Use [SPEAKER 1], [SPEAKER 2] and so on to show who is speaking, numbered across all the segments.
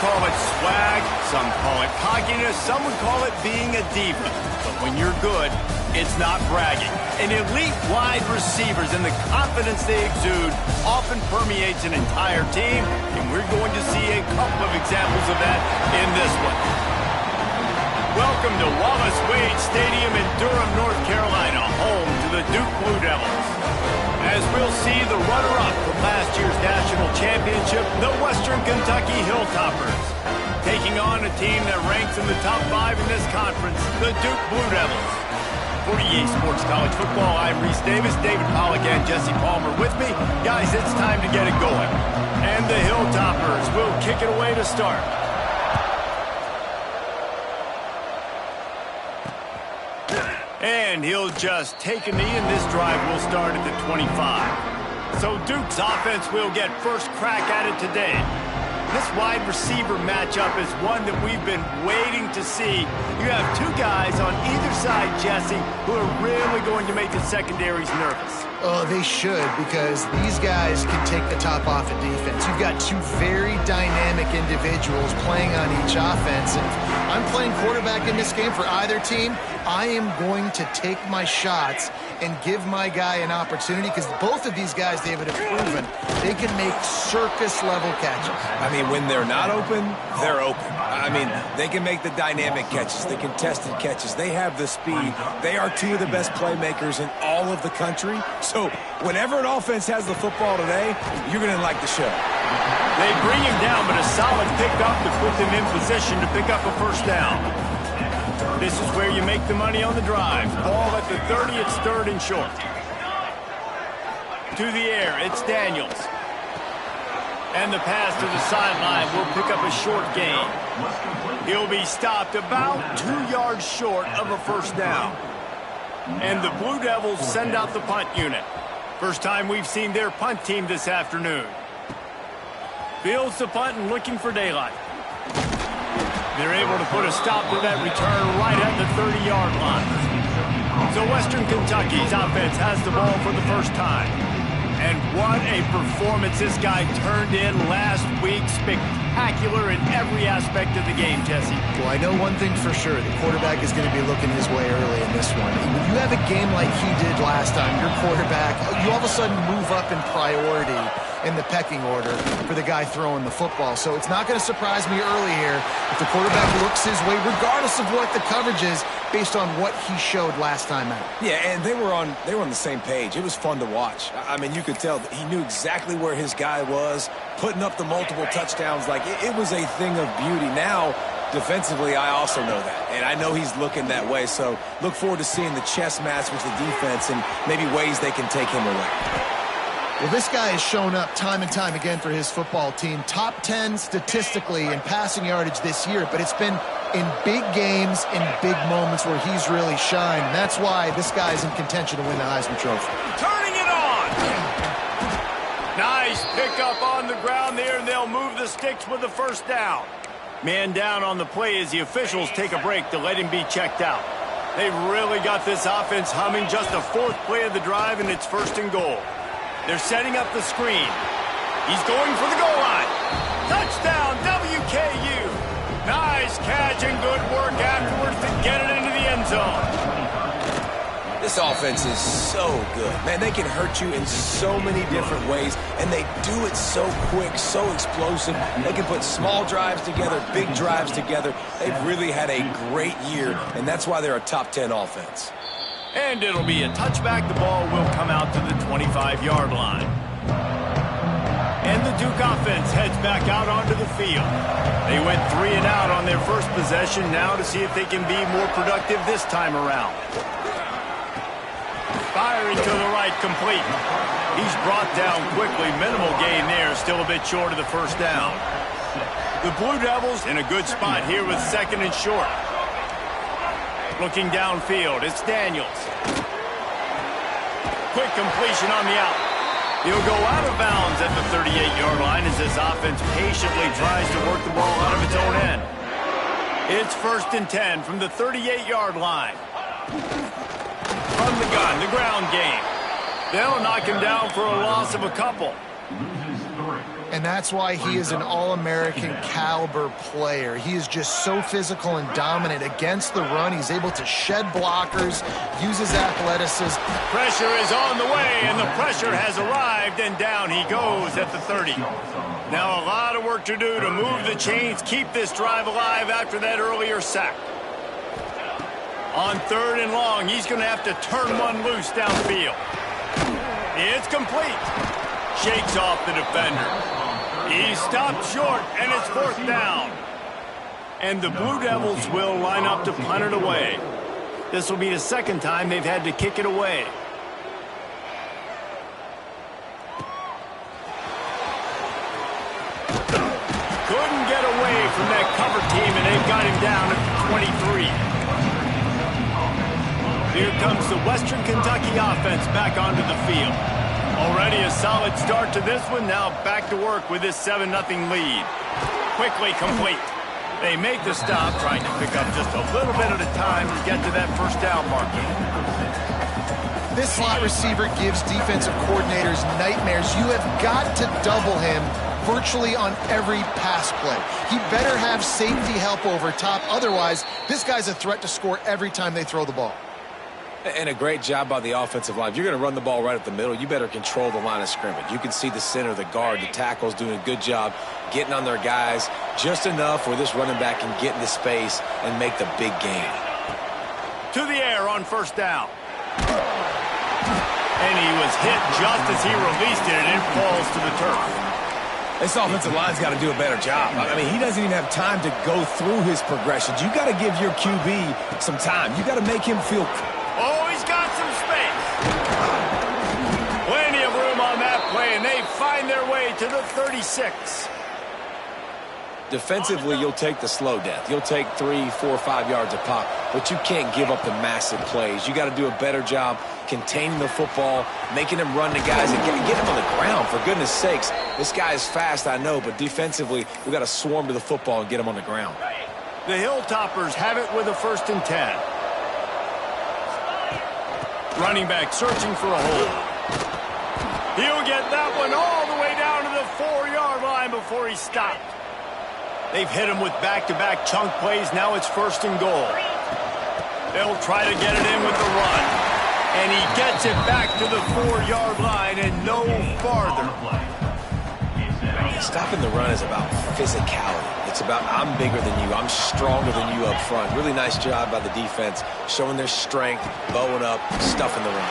[SPEAKER 1] call it swag, some call it cockiness, some would call it being a diva. But when you're good, it's not bragging. An elite wide receivers and the confidence they exude often permeates an entire team, and we're going to see a couple of examples of that in this one. Welcome to Wallace Wade Stadium in Durham, North Carolina, home to the Duke Blue Devils. As we'll see the runner-up from last year's national championship, the Western Kentucky Hilltoppers, taking on a team that ranks in the top 5 in this conference, the Duke Blue Devils. For EA Sports College Football, I'm Reese Davis, David Pollack, and Jesse Palmer with me. Guys, it's time to get it going. And the Hilltoppers will kick it away to start. And he'll just take a knee, and this drive will start at the 25. So Duke's offense will get first crack at it today. This wide receiver matchup is one that we've been waiting to see. You have two guys on either side, Jesse, who are really going to make the secondaries nervous.
[SPEAKER 2] Oh, they should, because these guys can take the top off of defense. You've got two very dynamic individuals playing on each offense. And if I'm playing quarterback in this game for either team, I am going to take my shots and give my guy an opportunity, because both of these guys, David, have proven they can make circus-level catches.
[SPEAKER 3] I mean, when they're not open, they're open. I mean, they can make the dynamic catches, the contested catches. They have the speed. They are two of the best playmakers in all of the country. So whenever an offense has the football today, you're going to like the show.
[SPEAKER 1] They bring him down, but a solid pickup to put them in position to pick up a first down. This is where you make the money on the drive. Ball at the 30, it's third and short. To the air, it's Daniels. And the pass to the sideline will pick up a short gain. He'll be stopped about 2 yards short of a first down. And the Blue Devils send out the punt unit. First time we've seen their punt team this afternoon. Fields the punt and looking for daylight. They're able to put a stop to that return right at the 30-yard line. So Western Kentucky's offense has the ball for the first time. And what a performance this guy turned in last week. Spectacular in every aspect of the game, Jesse.
[SPEAKER 2] Well, I know one thing for sure. The quarterback is going to be looking his way early in this one. When you have a game like he did last time, your quarterback, you all of a sudden move up in priority in the pecking order for the guy throwing the football. So it's not going to surprise me early here if the quarterback looks his way, regardless of what the coverage is, based on what he showed last time out.
[SPEAKER 3] Yeah, and they were on the same page. It was fun to watch. I mean, you could tell that he knew exactly where his guy was, putting up the multiple touchdowns. Like, it was a thing of beauty. Now, defensively, I also know that, and I know he's looking that way. So look forward to seeing the chess match with the defense and maybe ways they can take him away.
[SPEAKER 2] Well, this guy has shown up time and time again for his football team. Top 10 statistically in passing yardage this year, but it's been in big games, in big moments where he's really shined. And that's why this guy is in contention to win the Heisman Trophy.
[SPEAKER 1] Turning it on! Nice pickup on the ground there, and they'll move the sticks with the first down. Man down on the play as the officials take a break to let him be checked out. They've really got this offense humming. Just a fourth play of the drive, and it's first and goal. They're setting up the screen. He's going for the goal line. Touchdown, WKU. Nice catch and good work afterwards to get it into the end zone.
[SPEAKER 3] This offense is so good. Man, they can hurt you in so many different ways, and they do it so quick, so explosive. They can put small drives together, big drives together. They've really had a great year, and that's why they're a top 10 offense.
[SPEAKER 1] And it'll be a touchback. The ball will come out to the 25-yard line. And the Duke offense heads back out onto the field. They went 3 and out on their first possession, now to see if they can be more productive this time around. Firing to the right, complete. He's brought down quickly. Minimal gain there, still a bit short of the first down. The Blue Devils in a good spot here with second and short. Looking downfield, it's Daniels. Quick completion on the out. He'll go out of bounds at the 38-yard line as this offense patiently tries to work the ball out of its own end. It's first and 10 from the 38-yard line. From the gun, the ground game. They'll knock him down for a loss of a couple.
[SPEAKER 2] And And that's why he is an All-American caliber player. He is just so physical and dominant against the run. He's able to shed blockers, use his athleticism.
[SPEAKER 1] Pressure is on the way, and the pressure has arrived, and down he goes at the 30. Now a lot of work to do to move the chains, keep this drive alive after that earlier sack. On 3rd and long, he's going to have to turn one loose downfield. It's complete. Shakes off the defender. He stopped short, and it's 4th down. And the Blue Devils will line up to punt it away. This will be the 2nd time they've had to kick it away. Couldn't get away from that cover team, and they've got him down at 23. Here comes the Western Kentucky offense back onto the field. Already a solid start to this one. Now back to work with this 7-0 lead. Quickly complete. They make the stop, trying to pick up just a little bit at a time to get to that 1st down marker.
[SPEAKER 2] This slot receiver gives defensive coordinators nightmares. You have got to double him virtually on every pass play. He better have safety help over top. Otherwise, this guy's a threat to score every time they throw the ball.
[SPEAKER 3] And a great job by the offensive line. If you're going to run the ball right up the middle, you better control the line of scrimmage. You can see the center, the guard, the tackles doing a good job getting on their guys just enough where this running back can get into space and make the big gain.
[SPEAKER 1] To the air on 1st down. And he was hit just as he released it, and it falls to the turf.
[SPEAKER 3] This offensive line's got to do a better job. I mean, he doesn't even have time to go through his progressions. You got to give your QB some time. You got to make him feel...
[SPEAKER 1] Oh, he's got some space. Plenty of room on that play, and they find their way to the 36.
[SPEAKER 3] Defensively, you'll take the slow death. You'll take 3, 4, 5 yards a pop, but you can't give up the massive plays. You got to do a better job containing the football, making him run the guys, and get him on the ground. For goodness sakes, this guy is fast, I know, but defensively, we got to swarm to the football and get him on the ground.
[SPEAKER 1] The Hilltoppers have it with a 1st and 10. Running back searching for a hole. He'll get that one all the way down to the 4-yard line before he stopped. They've hit him with back-to-back chunk plays. Now it's 1st and goal. They'll try to get it in with the run. And he gets it back to the 4-yard line and no farther.
[SPEAKER 3] Stopping the run is about physicality. It's about I'm bigger than you. I'm stronger than you up front. Really nice job by the defense, showing their strength, bowing up, stuffing the run.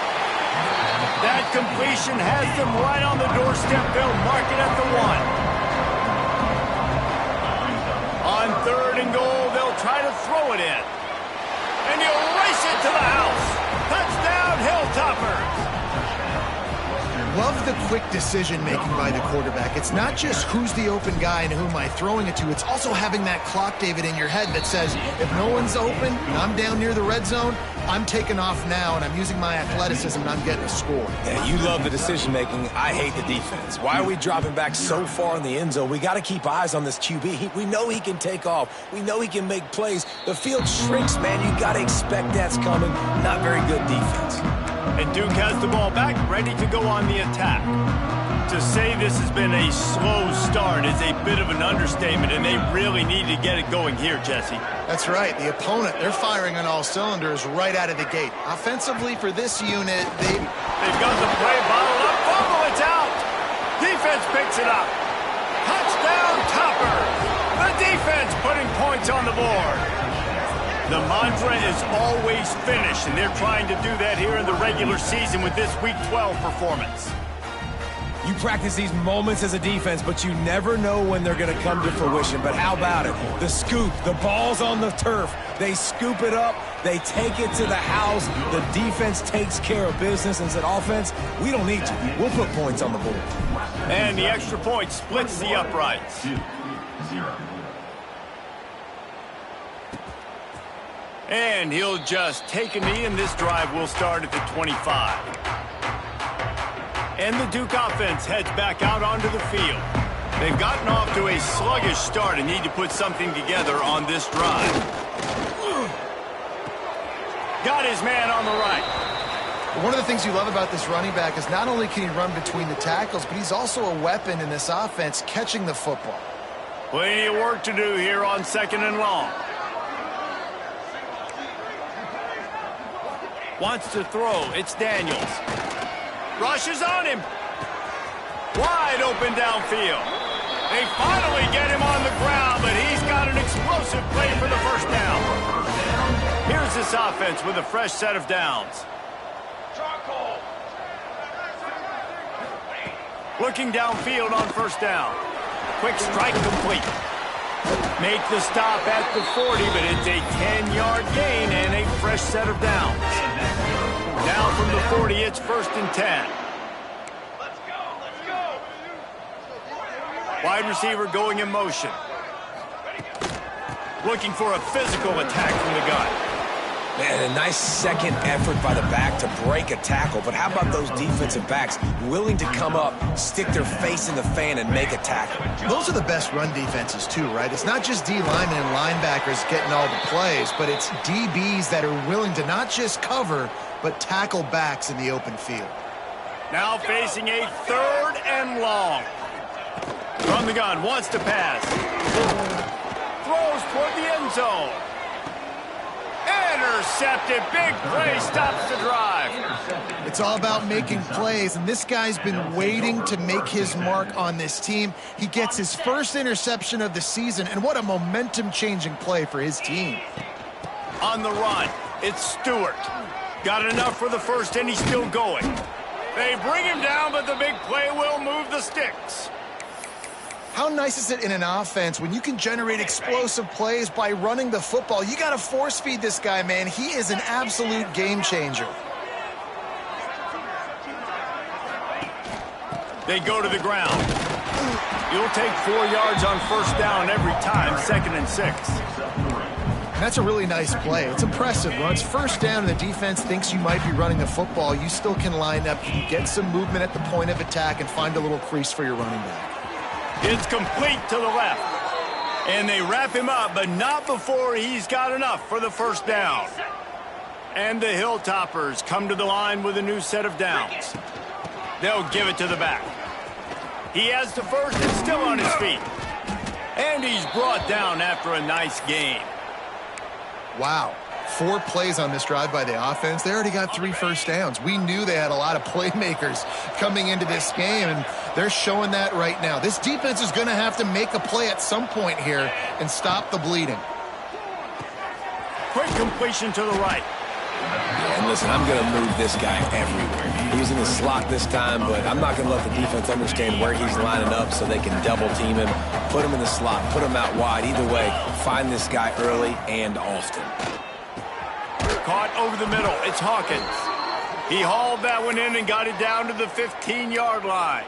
[SPEAKER 1] That completion has them right on the doorstep. They'll mark it at the 1. On 3rd and goal, they'll try to throw it in. And he'll race it to the house. Touchdown, Hilltoppers.
[SPEAKER 2] Love the quick decision-making by the quarterback. It's not just who's the open guy and who am I throwing it to. It's also having that clock, David, in your head that says, if no one's open and I'm down near the red zone, I'm taking off now and I'm using my athleticism and I'm getting a score.
[SPEAKER 3] Yeah, you love the decision-making. I hate the defense. Why are we dropping back so far in the end zone? We got to keep eyes on this QB. We know he can take off. We know he can make plays. The field shrinks, man. You got to expect that's coming. Not very good defense.
[SPEAKER 1] And Duke has the ball back, ready to go on the attack. To say this has been a slow start is a bit of an understatement, and they really need to get it going here, Jesse.
[SPEAKER 2] That's right. The opponent, they're firing on all cylinders right out of the gate. Offensively for this unit, they've
[SPEAKER 1] got the play bottled up. Fumble, it's out. Defense picks it up. Touchdown, Toppers. The defense putting points on the board. The mantra is always finish, and they're trying to do that here in the regular season with this Week 12 performance.
[SPEAKER 3] You practice these moments as a defense, but you never know when they're going to come to fruition. But how about it? The scoop, the ball's on the turf. They scoop it up. They take it to the house. The defense takes care of business and said, offense, we don't need you. We'll put points on the board.
[SPEAKER 1] And the extra point splits the uprights.
[SPEAKER 4] 2-0.
[SPEAKER 1] And he'll just take a knee, and this drive will start at the 25. And the Duke offense heads back out onto the field. They've gotten off to a sluggish start and need to put something together on this drive. Got his man on the right.
[SPEAKER 2] One of the things you love about this running back is not only can he run between the tackles, but he's also a weapon in this offense catching the football.
[SPEAKER 1] Plenty of work to do here on 2nd and long. Wants to throw. It's Daniels. Rushes on him. Wide open downfield. They finally get him on the ground, but he's got an explosive play for the first down. Here's this offense with a fresh set of downs. Looking downfield on first down. Quick strike complete. Make the stop at the 40, but it's a 10-yard gain and a fresh set of downs. Now from the 40, it's 1st and 10. Wide receiver going in motion. Looking for a physical attack from the gun.
[SPEAKER 3] Man, a nice second effort by the back to break a tackle. But how about those defensive backs willing to come up, stick their face in the fan, and make a tackle?
[SPEAKER 2] Those are the best run defenses, too, right? It's not just D linemen and linebackers getting all the plays, but it's DBs that are willing to not just cover, but tackle backs in the open field.
[SPEAKER 1] Now facing a 3rd and long. From the gun, wants to pass. Throws toward the end zone. Intercepted. Big play stops the drive.
[SPEAKER 2] It's all about making plays, and this guy's been waiting to make his mark on this team. He gets his first interception of the season, and what a momentum-changing play for his team.
[SPEAKER 1] On the run, it's Stewart. Got enough for the first, and he's still going. They bring him down, but the big play will move the sticks.
[SPEAKER 2] How nice is it in an offense when you can generate explosive plays by running the football? You got to force feed this guy, man. He is an absolute game changer.
[SPEAKER 1] They go to the ground. You'll take 4 yards on first down every time, 2nd and 6.
[SPEAKER 2] And that's a really nice play. It's impressive. When it's first down and the defense thinks you might be running the football, you still can line up, you can get some movement at the point of attack and find a little crease for your running back.
[SPEAKER 1] It's complete to the left. And they wrap him up, but not before he's got enough for the first down. And the Hilltoppers come to the line with a new set of downs. They'll give it to the back. He has the first and still on his feet. And he's brought down after a nice gain.
[SPEAKER 2] Wow. 4 plays on this drive by the offense. They already got 3 first downs. We knew they had a lot of playmakers coming into this game, and they're showing that right now. This defense is going to have to make a play at some point here and stop the bleeding.
[SPEAKER 1] Quick completion to the right.
[SPEAKER 3] And listen, I'm going to move this guy everywhere. He's in the slot this time, but I'm not going to let the defense understand where he's lining up so they can double team him, put him in the slot, put him out wide. Either way, find this guy early and often.
[SPEAKER 1] Caught over the middle. It's Hawkins. He hauled that one in and got it down to the 15-yard line.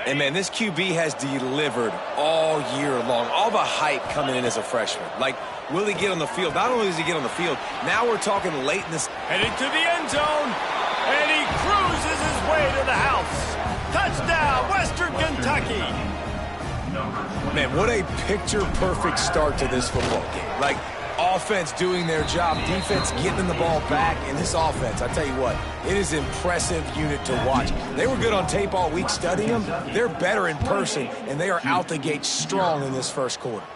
[SPEAKER 3] And, man, this QB has delivered all year long. All the hype coming in as a freshman. Like, will he get on the field? Not only does he get on the field, now we're talking late in this.
[SPEAKER 1] Heading to the end zone, and he cruises his way to the house. Touchdown, Western Kentucky.
[SPEAKER 3] Man, what a picture-perfect start to this football game. Like, offense doing their job, defense getting the ball back, and this offense, I tell you what, it is an impressive unit to watch. They were good on tape all week studying them. They're better in person, and they are out the gate strong in this first quarter.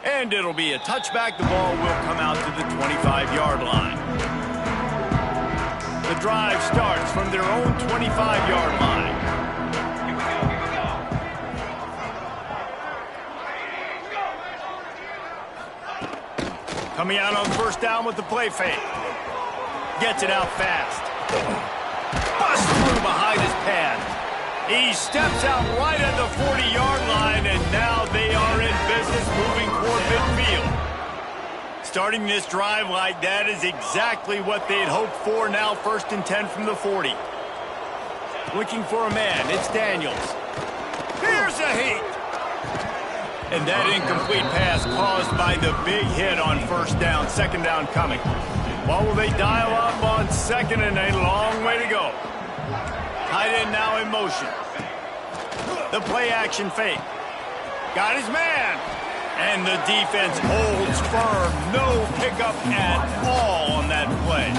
[SPEAKER 1] And it'll be a touchback. The ball will come out to the 25-yard line. The drive starts from their own 25-yard line. Coming out on first down with the play fake. Gets it out fast. Busts through behind his pad. He steps out right at the 40-yard line, and now they are in business moving toward midfield. Starting this drive like that is exactly what they'd hoped for. Now 1st and 10 from the 40. Looking for a man. It's Daniels. Here's a heat. And that incomplete pass caused by the big hit on first down. 2nd down coming. What will they dial up on 2nd and a long way to go? Tight end now in motion. The play action fake. Got his man. And the defense holds firm. No pickup at all on that play.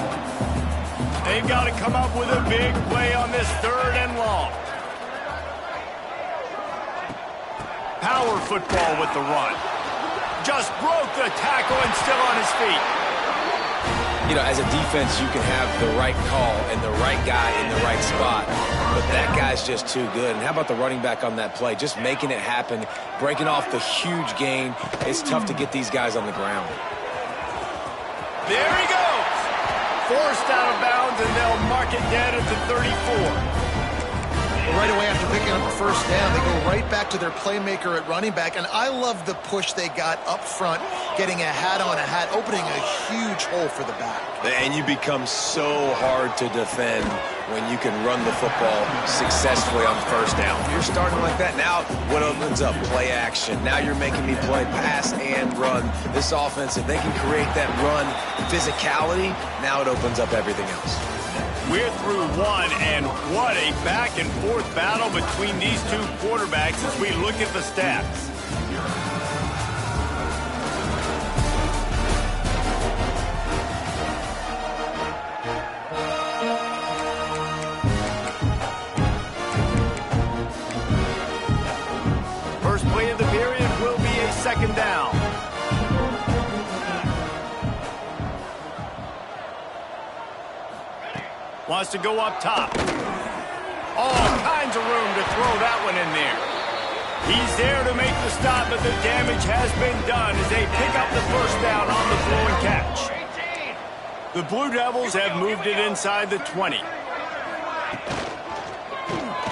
[SPEAKER 1] They've got to come up with a big play on this 3rd and long. Power football with the run. Just broke the tackle and still on his feet.
[SPEAKER 3] You know, as a defense, you can have the right call and the right guy in the right spot, but that guy's just too good. And how about the running back on that play? Just making it happen, breaking off the huge gain. It's tough to get these guys on the ground.
[SPEAKER 1] There he goes. Forced out of bounds, and they'll mark it dead at the 34.
[SPEAKER 2] Right away after picking up a first down, they go right back to their playmaker at running back, and I love the push they got up front, getting a hat on a hat, opening a huge hole for the back.
[SPEAKER 3] And you become so hard to defend when you can run the football successfully on first down. You're starting like that. Now what opens up? Play action. Now you're making me play pass and run. This offense, if they can create that run physicality, now it opens up everything else.
[SPEAKER 1] We're through one, and what a back-and-forth battle between these two quarterbacks as we look at the stats. First play of the period will be a 2nd down. Wants to go up top. All kinds of room to throw that one in there. He's there to make the stop, but the damage has been done as they pick up the first down on the throw and catch. The Blue Devils have moved it inside the 20.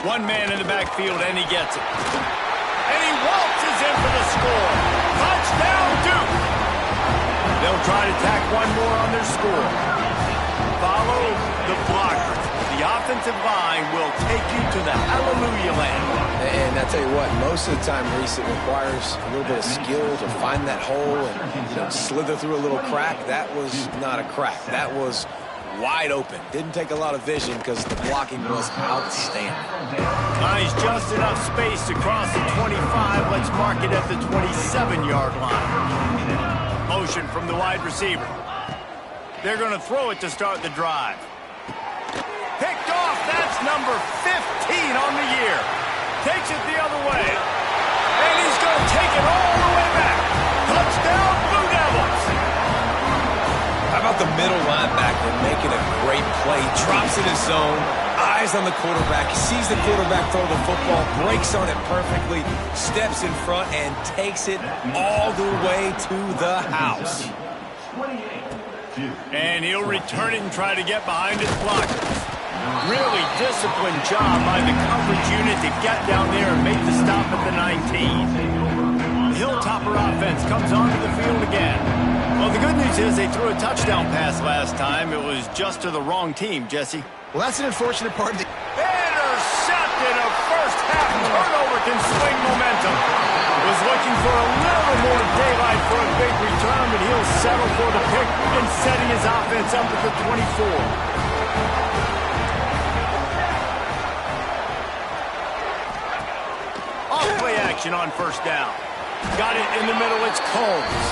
[SPEAKER 1] One man in the backfield, and he gets it. And he waltzes in for the score. Touchdown, Duke! They'll try to tack one more on their score. Follow the blockers. The offensive line will take you to the hallelujah land.
[SPEAKER 3] And I tell you what, most of the time, Reese, it requires a little bit of skill to find that hole and slither through a little crack. That was not a crack. That was wide open. Didn't take a lot of vision because the blocking was outstanding.
[SPEAKER 1] Nice, just enough space to cross the 25. Let's mark it at the 27-yard line. Motion from the wide receiver. They're going to throw it to start the drive. Picked off. That's number 15 on the year. Takes it the other way. And he's going to take it all the way back. Touchdown, Blue Devils.
[SPEAKER 3] How about the middle linebacker making a great play? Drops in his zone. Eyes on the quarterback. He sees the quarterback throw the football. Breaks on it perfectly. Steps in front and takes it all the way to the house.
[SPEAKER 1] And he'll return it and try to get behind his blockers. Really disciplined job by the coverage unit to get down there and make the stop at the 19. The Hilltopper offense comes onto the field again. Well, the good news is they threw a touchdown pass last time. It was just to the wrong team, Jesse.
[SPEAKER 2] Well, that's an unfortunate part of the...
[SPEAKER 1] Intercepted. A first-half turnover can swing momentum. Was looking for a little more daylight for a big return, but he'll settle for the pick and setting his offense up at the 24. Off-play action on first down. Got it in the middle. It's Combs.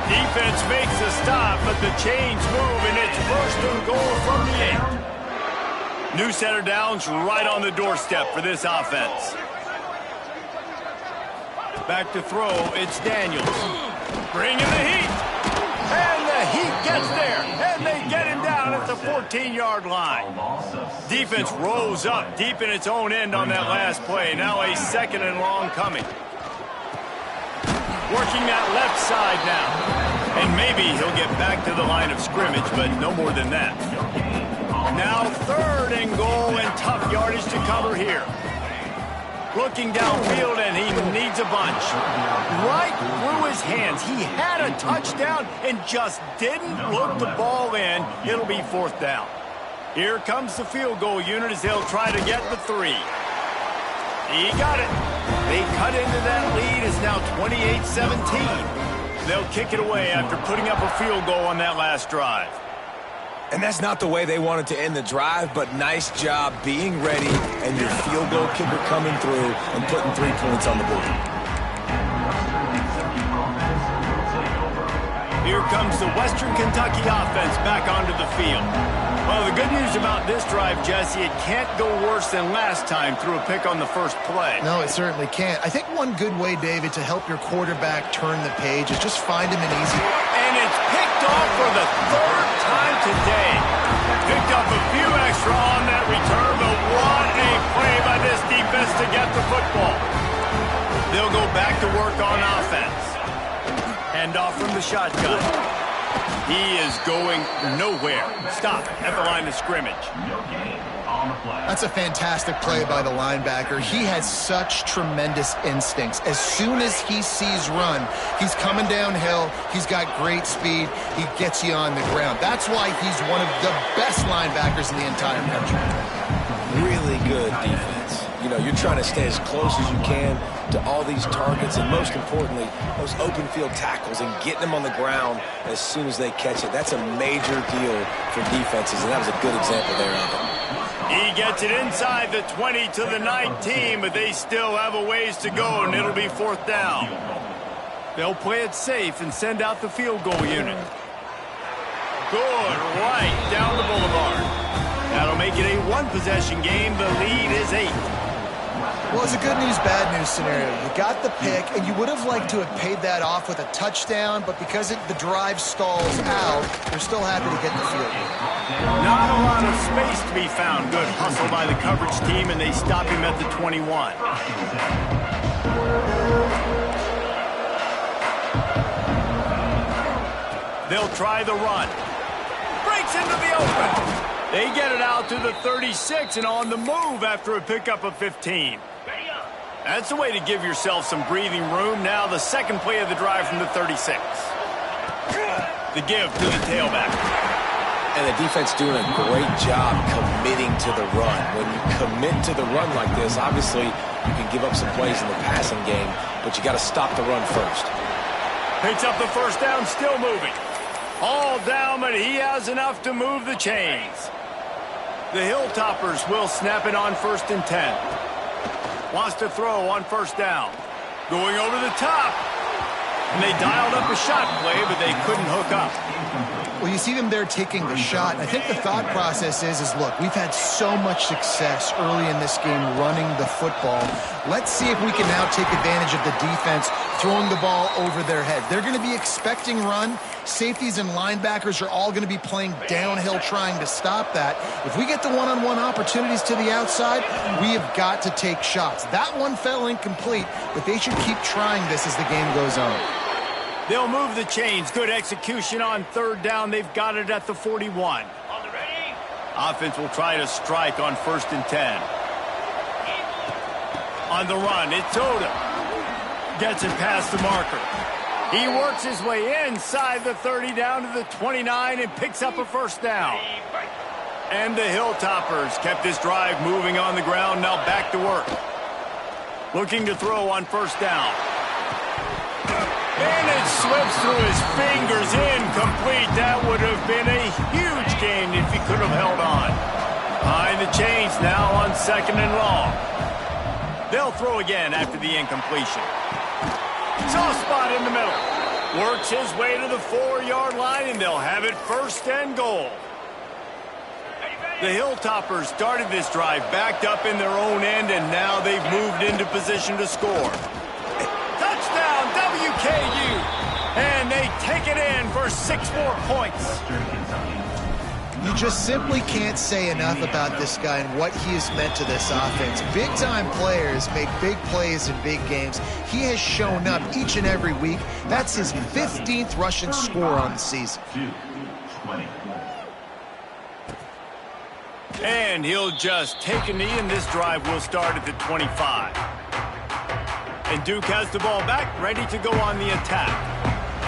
[SPEAKER 1] Defense makes a stop, but the chains move, and it's first and goal from the 8. New center downs right on the doorstep for this offense. Back to throw, it's Daniels. Bringing the heat. And the heat gets there. And they get him down at the 14-yard line. Defense rolls up deep in its own end on that last play. Now a 2nd and long coming. Working that left side now. And maybe he'll get back to the line of scrimmage, but no more than that. Now 3rd and goal and tough yardage to cover here. Looking downfield, and he needs a bunch. Right through his hands. He had a touchdown and just didn't look the ball in. It'll be 4th down. Here comes the field goal unit as they'll try to get the 3. He got it. They cut into that lead. It's now 28-17. They'll kick it away after putting up a field goal on that last drive.
[SPEAKER 3] And that's not the way they wanted to end the drive, but nice job being ready and your field goal kicker coming through and putting 3 points on the board.
[SPEAKER 1] Here comes the Western Kentucky offense back onto the field. Well, the good news about this drive, Jesse, it can't go worse than last time through a pick on the first play.
[SPEAKER 2] No, it certainly can't. I think one good way, David, to help your quarterback turn the page is just find him an easy...
[SPEAKER 1] And it's picked off for the third time today. Picked up a few extra on that return, but what a play by this defense to get the football. They'll go back to work on offense. Hand off from the shotgun. He is going nowhere. Stop at the line of scrimmage.
[SPEAKER 2] That's a fantastic play by the linebacker. He has such tremendous instincts. As soon as he sees run, he's coming downhill. He's got great speed. He gets you on the ground. That's why he's one of the best linebackers in the entire country.
[SPEAKER 3] Really good defense. You know, you're trying to stay as close as you can to all these targets, and most importantly, those open field tackles and getting them on the ground as soon as they catch it. That's a major deal for defenses, and that was a good example there of it.
[SPEAKER 1] He gets it inside the 20 to the 19, but they still have a ways to go, and it'll be fourth down. They'll play it safe and send out the field goal unit. Good, right down the boulevard. That'll make it a one-possession game. The lead is 8.
[SPEAKER 2] Well, it's a good news, bad news scenario. You got the pick, and you would have liked to have paid that off with a touchdown, but because the drive stalls out, they're still happy to get the field goal.
[SPEAKER 1] Not a lot of space to be found. Good hustle by the coverage team, and they stop him at the 21. They'll try the run. Breaks into the open. They get it out to the 36 and on the move after a pickup of 15. That's the way to give yourself some breathing room. Now the second play of the drive from the 36. The give to the tailback.
[SPEAKER 3] And the defense doing a great job committing to the run. When you commit to the run like this, obviously you can give up some plays in the passing game, but you got to stop the run first.
[SPEAKER 1] Picks up the first down, still moving. All down, but he has enough to move the chains. The Hilltoppers will snap it on 1st and 10. Wants to throw on first down. Going over the top. And they dialed up a shot play, but they couldn't hook up.
[SPEAKER 2] Well, you see them there taking the shot. I think the thought process is look, we've had so much success early in this game running the football. Let's see if we can now take advantage of the defense throwing the ball over their head. They're going to be expecting run. Safeties and linebackers are all going to be playing downhill trying to stop that. If we get the one-on-one opportunities to the outside, we have got to take shots. That one fell incomplete, but they should keep trying this as the game goes on.
[SPEAKER 1] They'll move the chains. Good execution on third down. They've got it at the 41. Offense will try to strike on 1st and 10. On the run, it's Odom. Gets it past the marker. He works his way inside the 30 down to the 29 and picks up a first down. And the Hilltoppers kept this drive moving on the ground. Now back to work. Looking to throw on first down. And it slips through his fingers, incomplete. That would have been a huge gain if he could have held on. Behind the chains now on 2nd and long. They'll throw again after the incompletion. Soft spot in the middle. Works his way to the 4-yard line, and they'll have it 1st and goal. The Hilltoppers started this drive backed up in their own end, and now they've moved into position to score. Touchdown, WKU! And they take it in for 6 more points.
[SPEAKER 2] You just simply can't say enough about this guy and what he has meant to this offense. Big-time players make big plays in big games. He has shown up each and every week. That's his 15th rushing score on the season.
[SPEAKER 1] And he'll just take a knee, and this drive will start at the 25. And Duke has the ball back, ready to go on the attack.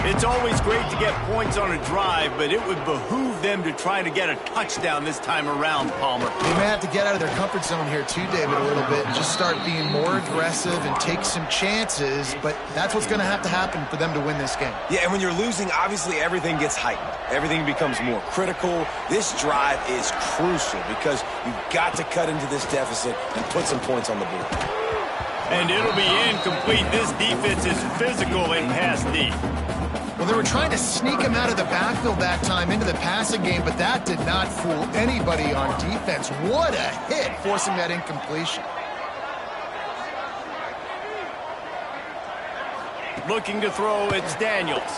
[SPEAKER 1] It's always great to get points on a drive, but it would behoove them to try to get a touchdown this time around, Palmer.
[SPEAKER 2] They may have to get out of their comfort zone here too, David, a little bit, and just start being more aggressive and take some chances, but that's what's going to have to happen for them to win this game.
[SPEAKER 3] Yeah, and when you're losing, obviously everything gets heightened. Everything becomes more critical. This drive is crucial because you've got to cut into this deficit and put some points on the board.
[SPEAKER 1] And it'll be incomplete. This defense is physical and pass deep.
[SPEAKER 2] Well, they were trying to sneak him out of the backfield that time into the passing game, but that did not fool anybody on defense. What a hit, forcing that incompletion.
[SPEAKER 1] Looking to throw, it's Daniels.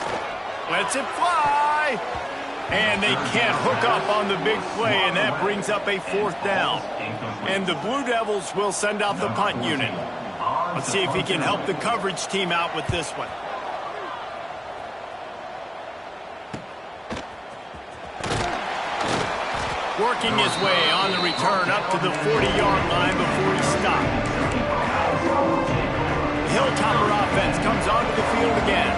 [SPEAKER 1] Lets it fly. And they can't hook up on the big play, and that brings up a 4th down. And the Blue Devils will send out the punt unit. Let's see if he can help the coverage team out with this one. Working his way on the return up to the 40-yard line before he stopped. The Hilltopper offense comes onto the field again.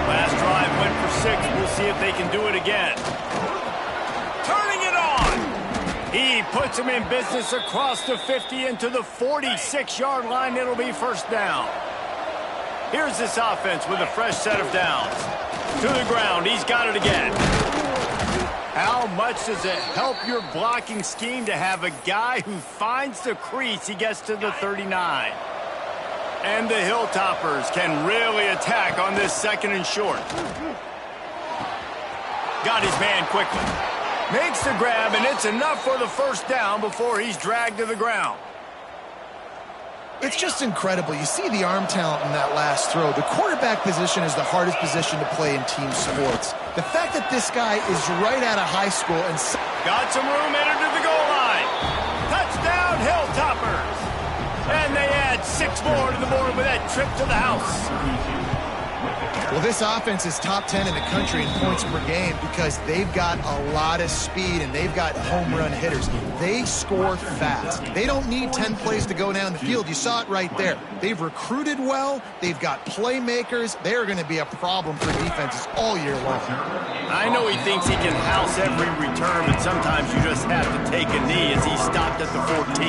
[SPEAKER 1] Last drive went for 6. We'll see if they can do it again. Turning it on. He puts him in business across the 50 into the 46-yard line. It'll be 1st down. Here's this offense with a fresh set of downs. To the ground. He's got it again. How much does it help your blocking scheme to have a guy who finds the crease? He gets to the 39. And the Hilltoppers can really attack on this 2nd and short. Got his man quickly. Makes the grab, and it's enough for the 1st down before he's dragged to the ground.
[SPEAKER 2] It's just incredible. You see the arm talent in that last throw. The quarterback position is the hardest position to play in team sports. The fact that this guy is right out of high school and...
[SPEAKER 1] Got some room entered to the goal line. Touchdown, Hilltoppers. And they add 6 more to the board with that trip to the house.
[SPEAKER 2] Well, this offense is top 10 in the country in points per game because they've got a lot of speed and they've got home run hitters. They score fast. They don't need 10 plays to go down the field. You saw it right there. They've recruited well. They've got playmakers. They're going to be a problem for defenses all year long.
[SPEAKER 1] I know he thinks he can house every return, but sometimes you just have to take a knee as he stopped at the 14.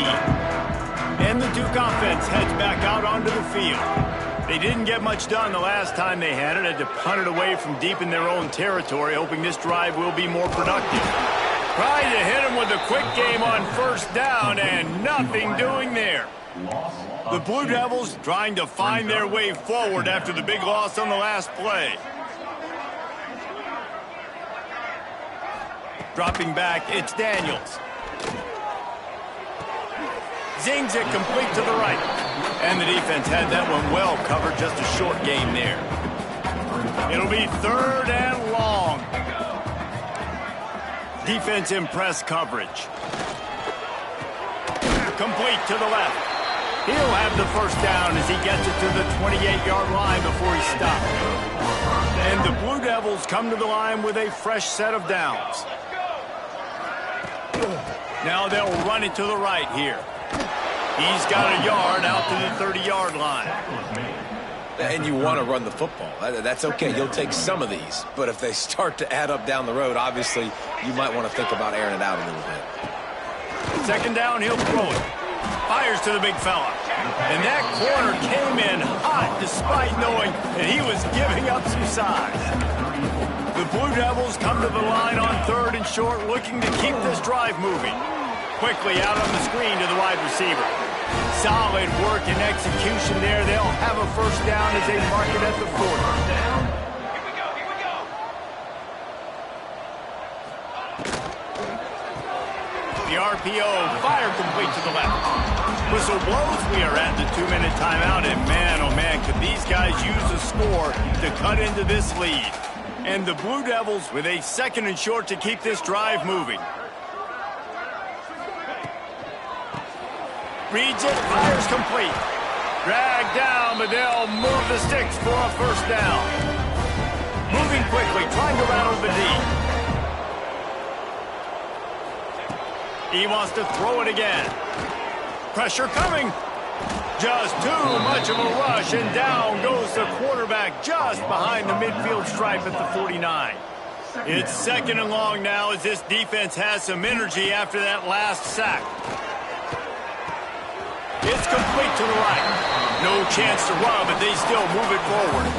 [SPEAKER 1] And the Duke offense heads back out onto the field. They didn't get much done the last time they had it. Had to punt it away from deep in their own territory, hoping this drive will be more productive. Tried to hit him with a quick game on 1st down, and nothing doing there. The Blue Devils trying to find their way forward after the big loss on the last play. Dropping back, it's Daniels. Zings it complete to the right. And the defense had that one well covered, just a short game there. It'll be 3rd and long. Defense in press coverage. Complete to the left. He'll have the 1st down as he gets it to the 28-yard line before he stops. And the Blue Devils come to the line with a fresh set of downs. Now they'll run it to the right here. He's got a yard out to the 30-yard line.
[SPEAKER 3] And you want to run the football. That's okay. You'll take some of these. But if they start to add up down the road, obviously, you might want to think about airing it out a little bit.
[SPEAKER 1] 2nd down, he'll throw it. Fires to the big fella. And that corner came in hot despite knowing that he was giving up some size. The Blue Devils come to the line on 3rd and short, looking to keep this drive moving. Quickly out on the screen to the wide receiver. Solid work and execution there. They'll have a 1st down as they mark it at the 40. The RPO, fire complete to the left. Whistle blows. We are at the 2-minute timeout, and man, oh man, could these guys use a score to cut into this lead. And the Blue Devils with a 2nd and short to keep this drive moving. Reads it, fires complete. Dragged down, but they'll move the sticks for a 1st down. Moving quickly, trying to rattle the D. He wants to throw it again. Pressure coming. Just too much of a rush, and down goes the quarterback just behind the midfield stripe at the 49. It's 2nd and long now as this defense has some energy after that last sack. It's complete to the right. No chance to run, but they still move it forward.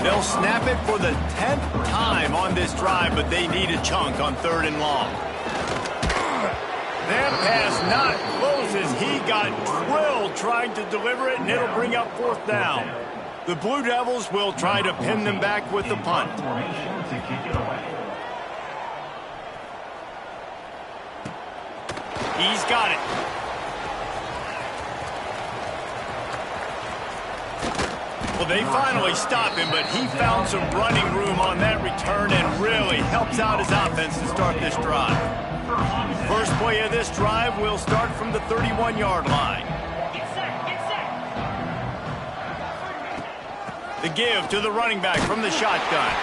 [SPEAKER 1] They'll snap it for the 10th time on this drive, but they need a chunk on 3rd and long. That pass not close as he got drilled trying to deliver it, and it'll bring up 4th down. The Blue Devils will try to pin them back with the punt. He's got it. Well, they finally stop him, but he found some running room on that return and really helps out his offense to start this drive. First play of this drive will start from the 31-yard line. The give to the running back from the shotgun.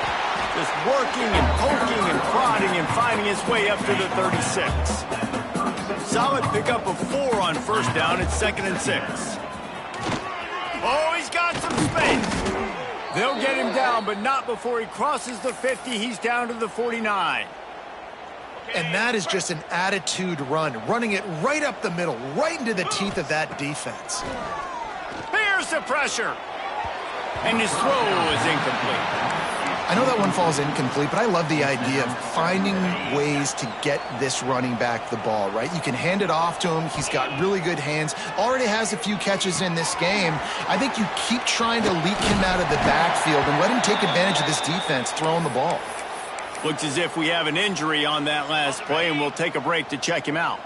[SPEAKER 1] Just working and poking and prodding and finding his way up to the 36. Solid pickup of 4 on first down at 2nd and 6. Oh, he's got some space. They'll get him down, but not before he crosses the 50. He's down to the 49.
[SPEAKER 2] And that is just an attitude run, running it right up the middle, right into the teeth of that defense.
[SPEAKER 1] Here's the pressure. And his throw is incomplete.
[SPEAKER 2] I know that one falls incomplete, but I love the idea of finding ways to get this running back the ball, right? You can hand it off to him. He's got really good hands. Already has a few catches in this game. I think you keep trying to leak him out of the backfield and let him take advantage of this defense throwing the ball.
[SPEAKER 1] Looks as if we have an injury on that last play, and we'll take a break to check him out.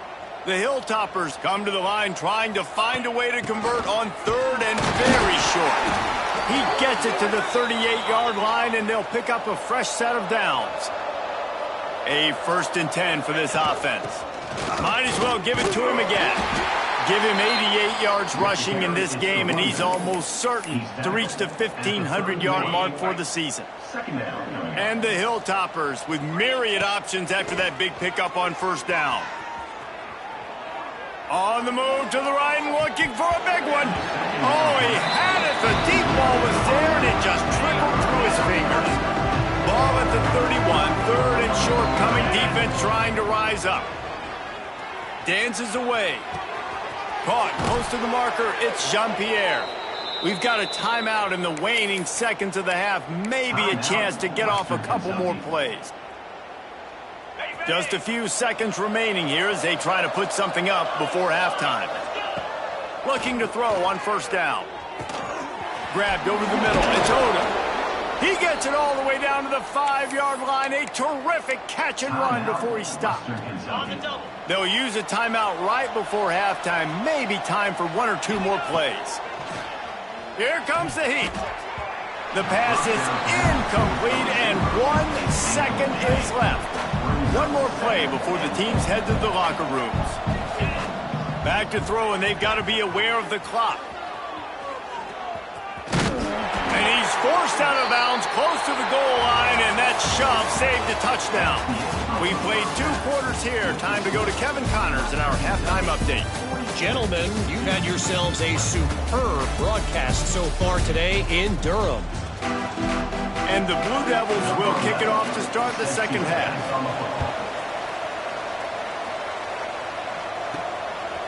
[SPEAKER 1] The Hilltoppers come to the line trying to find a way to convert on 3rd and very short. He gets it to the 38-yard line, and they'll pick up a fresh set of downs. A 1st and 10 for this offense. Might as well give it to him again. Give him 88 yards rushing in this game, and he's almost certain to reach the 1,500-yard mark for the season. And the Hilltoppers with myriad options after that big pickup on first down. On the move to the right and looking for a big one. Oh, he had it. The deep ball was there, and it just trickled through his fingers. Ball at the 31. 3rd and short coming. Defense trying to rise up. Dances away. Caught close to the marker. It's Jean-Pierre. We've got a timeout in the waning seconds of the half. Maybe a chance to get off a couple more plays. Just a few seconds remaining here as they try to put something up before halftime. Looking to throw on first down. Grabbed over the middle. It's Odom. He gets it all the way down to the 5-yard line. A terrific catch and run before he stopped. They'll use a timeout right before halftime. Maybe time for 1 or 2 more plays. Here comes the heat. The pass is incomplete, and 1 second is left. One more play before the teams head to the locker rooms. Back to throw, and they've got to be aware of the clock. And he's forced out of bounds close to the goal line, and that shove saved a touchdown. We played 2 quarters here. Time to go to Kevin Connors in our halftime update.
[SPEAKER 4] Gentlemen, you've had yourselves a superb broadcast so far today in Durham.
[SPEAKER 1] And the Blue Devils will kick it off to start the second half.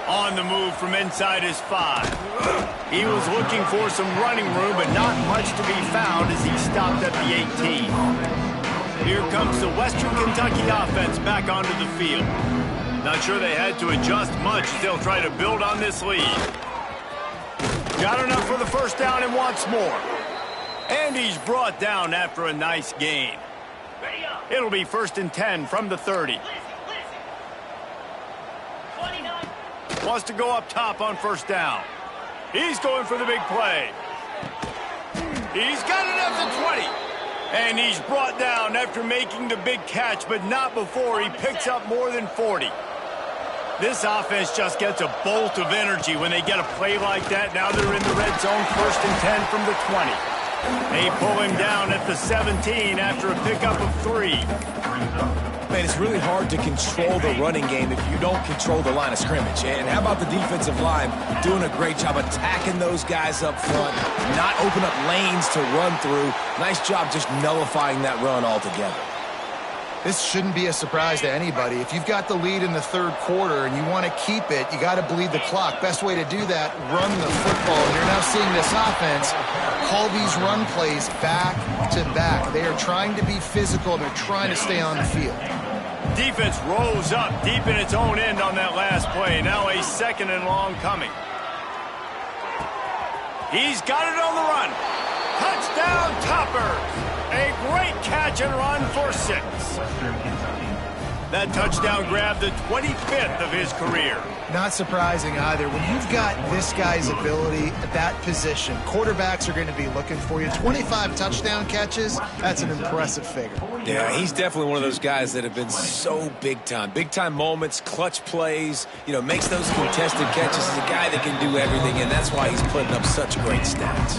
[SPEAKER 1] On the move from inside his 5. He was looking for some running room, but not much to be found as he stopped at the 18. Here comes the Western Kentucky offense back onto the field. Not sure they had to adjust much. They'll try to build on this lead. Got enough for the first down and wants more. And he's brought down after a nice gain. It'll be 1st and 10 from the 30. Wants to go up top on first down. He's going for the big play. He's got it at the 20. And he's brought down after making the big catch, but not before he picks up more than 40. This offense just gets a bolt of energy when they get a play like that. Now they're in the red zone, 1st and 10 from the 20. They pull him down at the 17 after a pickup of 3.
[SPEAKER 3] Man, it's really hard to control the running game if you don't control the line of scrimmage. And how about the defensive line doing a great job attacking those guys up front, not open up lanes to run through. Nice job just nullifying that run altogether.
[SPEAKER 2] This shouldn't be a surprise to anybody. If you've got the lead in the 3rd quarter and you want to keep it, you got to bleed the clock. Best way to do that, run the football. And you're now seeing this offense call these run plays back to back. They are trying to be physical. They're trying to stay on the field.
[SPEAKER 1] Defense rose up deep in its own end on that last play. Now a 2nd and long coming. He's got it on the run. Touchdown Toppers! A great catch and run for 6. That touchdown grabbed the 25th of his career.
[SPEAKER 2] Not surprising either. When you've got this guy's ability at that position, quarterbacks are going to be looking for you. 25 touchdown catches, that's an impressive figure.
[SPEAKER 3] Yeah, he's definitely one of those guys that have been so big time. Big time moments, clutch plays, makes those contested catches. He's a guy that can do everything, and that's why he's putting up such great stats.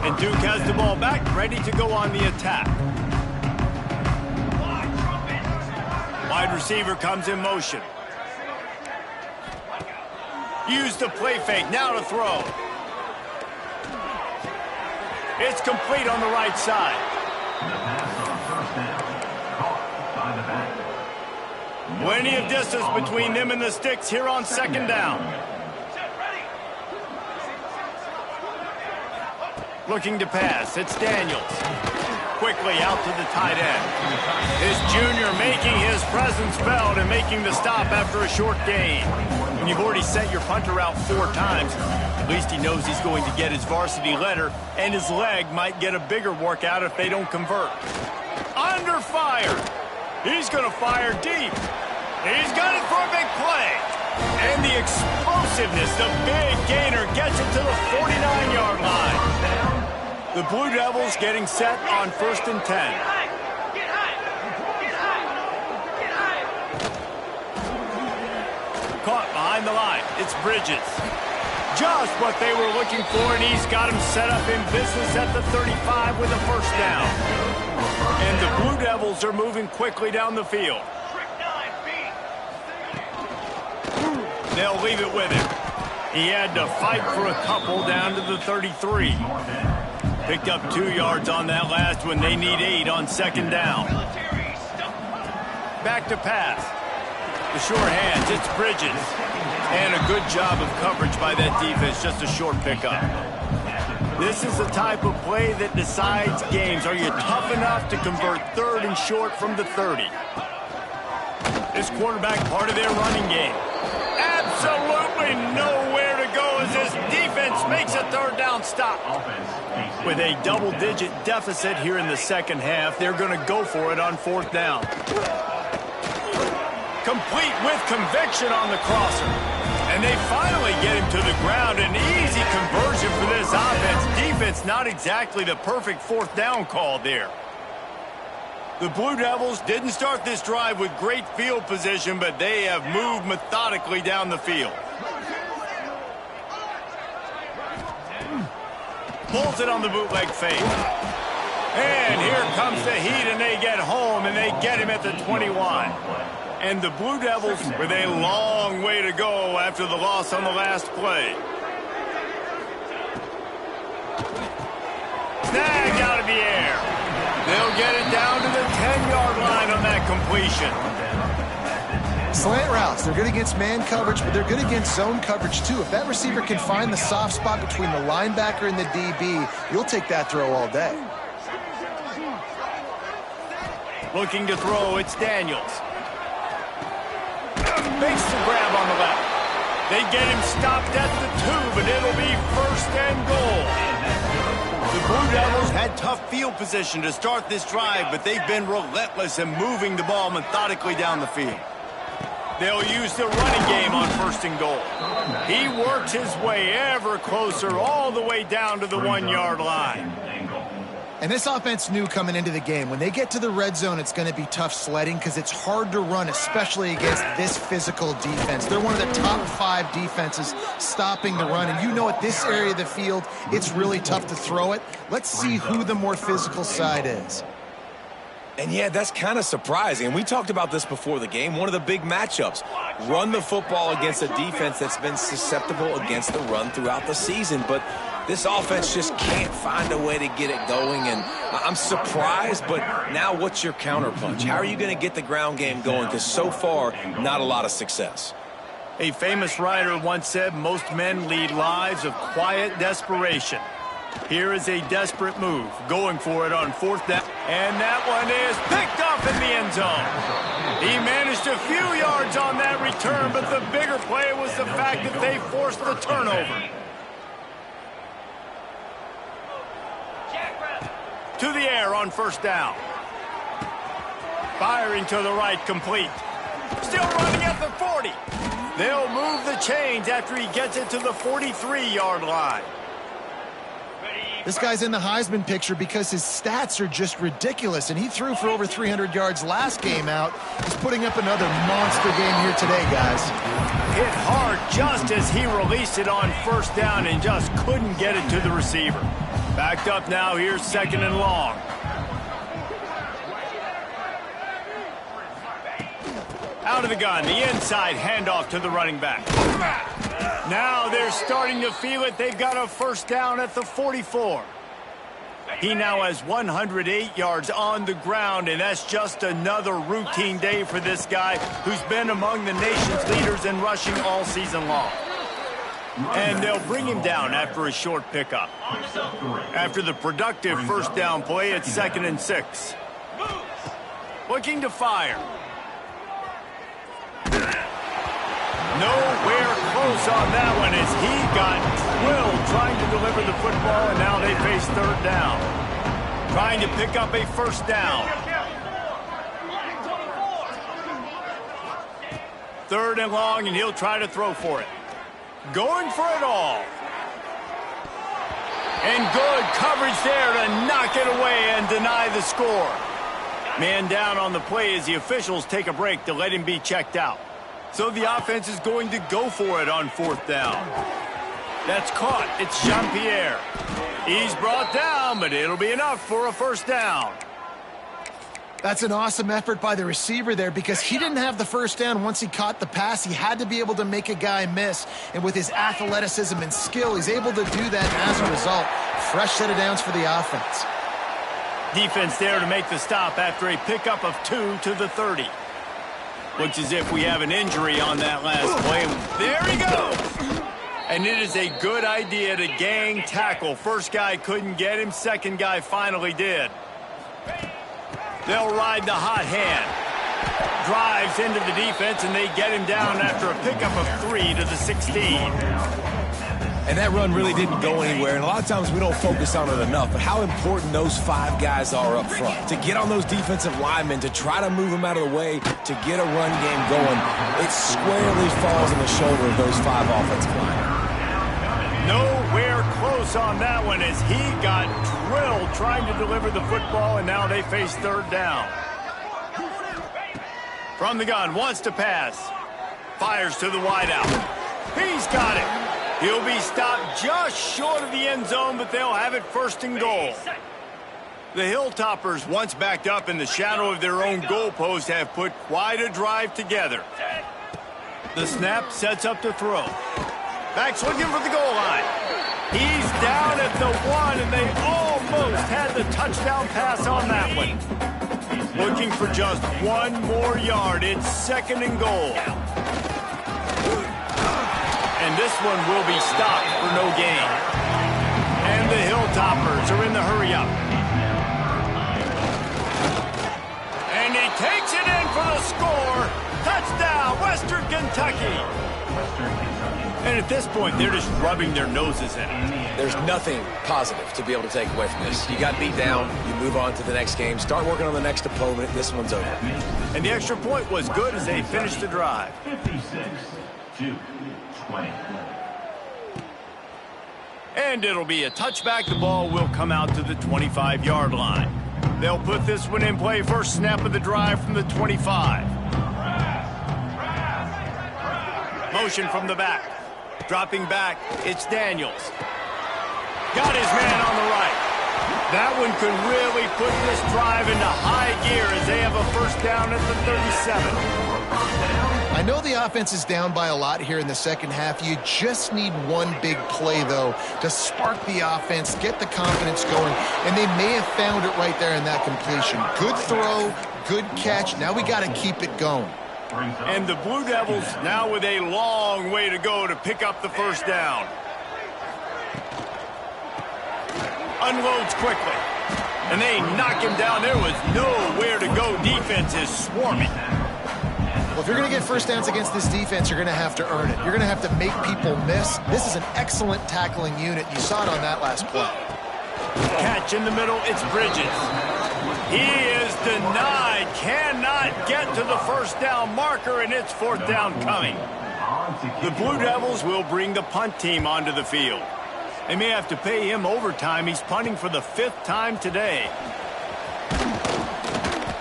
[SPEAKER 1] And Duke has the ball back, ready to go on the attack. Wide receiver comes in motion. Use the play fake, now to throw. It's complete on the right side. Plenty of distance between them and the sticks here on 2nd down. Looking to pass, it's Daniels. Quickly out to the tight end. His junior making his presence felt and making the stop after a short gain. When you've already sent your punter out 4 times, at least he knows he's going to get his varsity letter, and his leg might get a bigger workout if they don't convert. Under fire. He's going to fire deep. He's got it for a big play. And the explosiveness, the big gainer, gets it to the 49-yard line. The Blue Devils getting set on 1st and 10. Caught behind the line. It's Bridges. Just what they were looking for, and he's got him set up in business at the 35 with a 1st down. And the Blue Devils are moving quickly down the field. They'll leave it with him. He had to fight for a couple down to the 33. Picked up 2 yards on that last one. They need 8 on 2nd down. Back to pass. The short hands, it's Bridges. And a good job of coverage by that defense, just a short pickup. This is the type of play that decides games. Are you tough enough to convert 3rd and short from the 30? This quarterback part of their running game. Absolutely nowhere to go as this defense makes a 3rd down stop. With a double-digit deficit here in the 2nd half, they're going to go for it on 4th down. Complete with conviction on the crosser. And they finally get him to the ground. An easy conversion for this offense. Defense, not exactly the perfect 4th down call there. The Blue Devils didn't start this drive with great field position, but they have moved methodically down the field. Pulls it on the bootleg fake. And here comes the heat, and they get home, and they get him at the 21. And the Blue Devils with a long way to go after the loss on the last play. Snagged out of the air. They'll get it down to the 10-yard line on that completion.
[SPEAKER 2] Slant routes, they're good against man coverage, but they're good against zone coverage too. If that receiver can find the soft spot between the linebacker and the DB, you'll take that throw all day.
[SPEAKER 1] Looking to throw, it's Daniels. Makes the grab on the left. They get him stopped at the 2, but it'll be 1st and goal. The Blue Devils had tough field position to start this drive, but they've been relentless in moving the ball methodically down the field. They'll use the running game on 1st and goal. He works his way ever closer all the way down to the 1-yard line.
[SPEAKER 2] And this offense knew coming into the game, when they get to the red zone, it's going to be tough sledding because it's hard to run, especially against this physical defense. They're one of the top 5 defenses stopping the run. And you know at this area of the field, it's really tough to throw it. Let's see who the more physical side is.
[SPEAKER 3] And yeah, that's kind of surprising. And we talked about this before the game. One of the big matchups. Run the football against a defense that's been susceptible against the run throughout the season. But this offense just can't find a way to get it going. And I'm surprised, but now what's your counterpunch? How are you going to get the ground game going? Because so far, not a lot of success.
[SPEAKER 1] A famous writer once said, most men lead lives of quiet desperation. Here is a desperate move, going for it on 4th down. And that one is picked off in the end zone. He managed a few yards on that return, but the bigger play was the fact that they forced the turnover. To the air on first down. Firing to the right, complete. Still running at the 40. They'll move the chains after he gets it to the 43-yard line.
[SPEAKER 2] This guy's in the Heisman picture because his stats are just ridiculous, and he threw for over 300 yards last game out. He's putting up another monster game here today, guys.
[SPEAKER 1] Hit hard just as he released it on first down and just couldn't get it to the receiver. Backed up now, here's second and long. Out of the gun, the inside handoff to the running back. Now they're starting to feel it. They've got a first down at the 44. He now has 108 yards on the ground, and that's just another routine day for this guy who's been among the nation's leaders in rushing all season long. And they'll bring him down after a short pickup. After the productive first down play, it's 2nd and 6. Looking to fire. Nowhere close on that one as he got drilled trying to deliver the football, and now they face third down. Trying to pick up a first down. 3rd and long, and he'll try to throw for it. Going for it all. And good coverage there to knock it away and deny the score. Man down on the play as the officials take a break to let him be checked out. So the offense is going to go for it on 4th down. That's caught. It's Jean-Pierre. He's brought down, but it'll be enough for a first down.
[SPEAKER 2] That's an awesome effort by the receiver there because he didn't have the first down once he caught the pass. He had to be able to make a guy miss. And with his athleticism and skill, he's able to do that. And as a result, fresh set of downs for the offense.
[SPEAKER 1] Defense there to make the stop after a pickup of 2 to the 30. Looks as if we have an injury on that last play. There he goes! And it is a good idea to gang tackle. First guy couldn't get him. Second guy finally did. They'll ride the hot hand. Drives into the defense, and they get him down after a pickup of 3 to the 16.
[SPEAKER 3] And that run really didn't go anywhere, and a lot of times we don't focus on it enough, but how important those 5 guys are up front. To get on those defensive linemen, to try to move them out of the way, to get a run game going, it squarely falls on the shoulder of those 5 offensive linemen.
[SPEAKER 1] Nowhere close on that one as he got drilled trying to deliver the football, and now they face third down. From the gun, wants to pass. Fires to the wideout. He's got it. He'll be stopped just short of the end zone, but they'll have it 1st and goal. The Hilltoppers, once backed up in the shadow of their own goalpost, have put quite a drive together. The snap sets up to throw. Backs looking for the goal line. He's down at the 1, and they almost had the touchdown pass on that one. Looking for just 1 more yard. It's 2nd and goal. And this one will be stopped for no gain. And the Hilltoppers are in the hurry-up. And he takes it in for the score. Touchdown, Western Kentucky. And at this point, they're just rubbing their noses in it.
[SPEAKER 3] There's nothing positive to be able to take away from this. You got beat down, you move on to the next game, start working on the next opponent. This one's over.
[SPEAKER 1] And the extra point was good as they finished the drive.
[SPEAKER 5] 56-20.
[SPEAKER 1] And it'll be a touchback. The ball will come out to the 25-yard line. They'll put this one in play. First snap of the drive from the 25. Motion from the back. Dropping back, it's Daniels. Got his man on the right. That one could really put this drive into high gear as they have a first down at the 37.
[SPEAKER 2] I know the offense is down by a lot here in the second half. You just need one big play, though, to spark the offense, get the confidence going, and they may have found it right there in that completion. Good throw, good catch. Now we got to keep it going.
[SPEAKER 1] And the Blue Devils now with a long way to go to pick up the first down. Unloads quickly. And they knock him down. There was nowhere to go. Defense is swarming.
[SPEAKER 2] Well, if you're going to get first downs against this defense, you're going to have to earn it. You're going to have to make people miss. This is an excellent tackling unit. You saw it on that last play.
[SPEAKER 1] Catch in the middle, it's Bridges. He is denied, cannot get to the first down marker, and it's fourth down coming. The Blue Devils will bring the punt team onto the field. They may have to pay him overtime. He's punting for the 5th time today.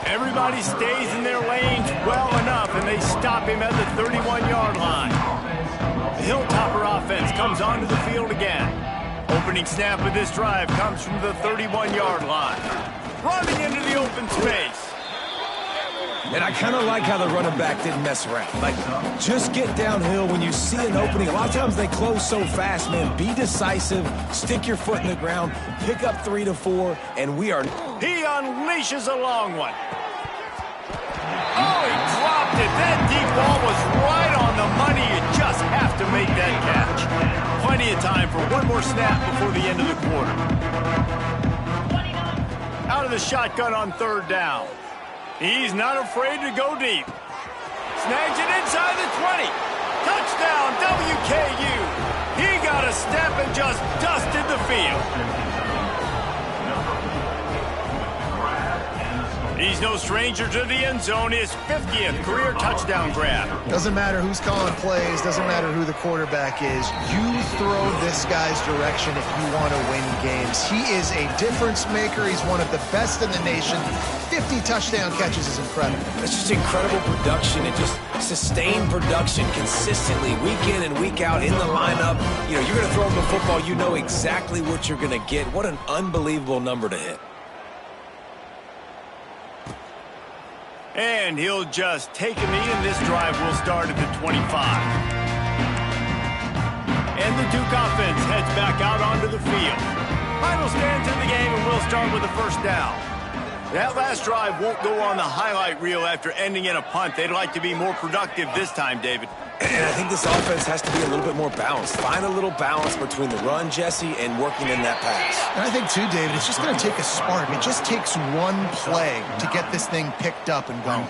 [SPEAKER 1] Everybody stays in their lanes well enough, and they stop him at the 31-yard line. The Hilltopper offense comes onto the field again. Opening snap of this drive comes from the 31-yard line. Running into the open space.
[SPEAKER 3] And I kind of like how the running back didn't mess around. Like, just get downhill when you see an opening. A lot of times they close so fast, man. Be decisive, stick your foot in the ground, pick up 3 to 4, and we are...
[SPEAKER 1] He unleashes a long one. Oh, he dropped it. That deep ball was right on the money. You just have to make that catch. Plenty of time for one more snap before the end of the quarter. Out of the shotgun on 3rd down. He's not afraid to go deep. Snags it inside the 20. Touchdown, WKU. He got a step and just dusted the field. He's no stranger to the end zone. His 50th career touchdown grab.
[SPEAKER 2] Doesn't matter who's calling plays. Doesn't matter who the quarterback is. You throw this guy's direction if you want to win games. He is a difference maker. He's one of the best in the nation. 50 touchdown catches is incredible.
[SPEAKER 3] It's just incredible production and just sustained production consistently week in and week out in the lineup. You know, you're going to throw him the football. You know exactly what you're going to get. What an unbelievable number to hit.
[SPEAKER 1] And he'll just take a knee, and this drive will start at the 25. And the Duke offense heads back out onto the field. Final stands in the game, and we'll start with the first down. That last drive won't go on the highlight reel after ending in a punt. They'd like to be more productive this time, David.
[SPEAKER 3] And I think this offense has to be a little bit more balanced. Find a little balance between the run, Jesse, and working in that pass.
[SPEAKER 2] And I think, too, David, it's just going to take a spark. It just takes one play to get this thing picked up and going.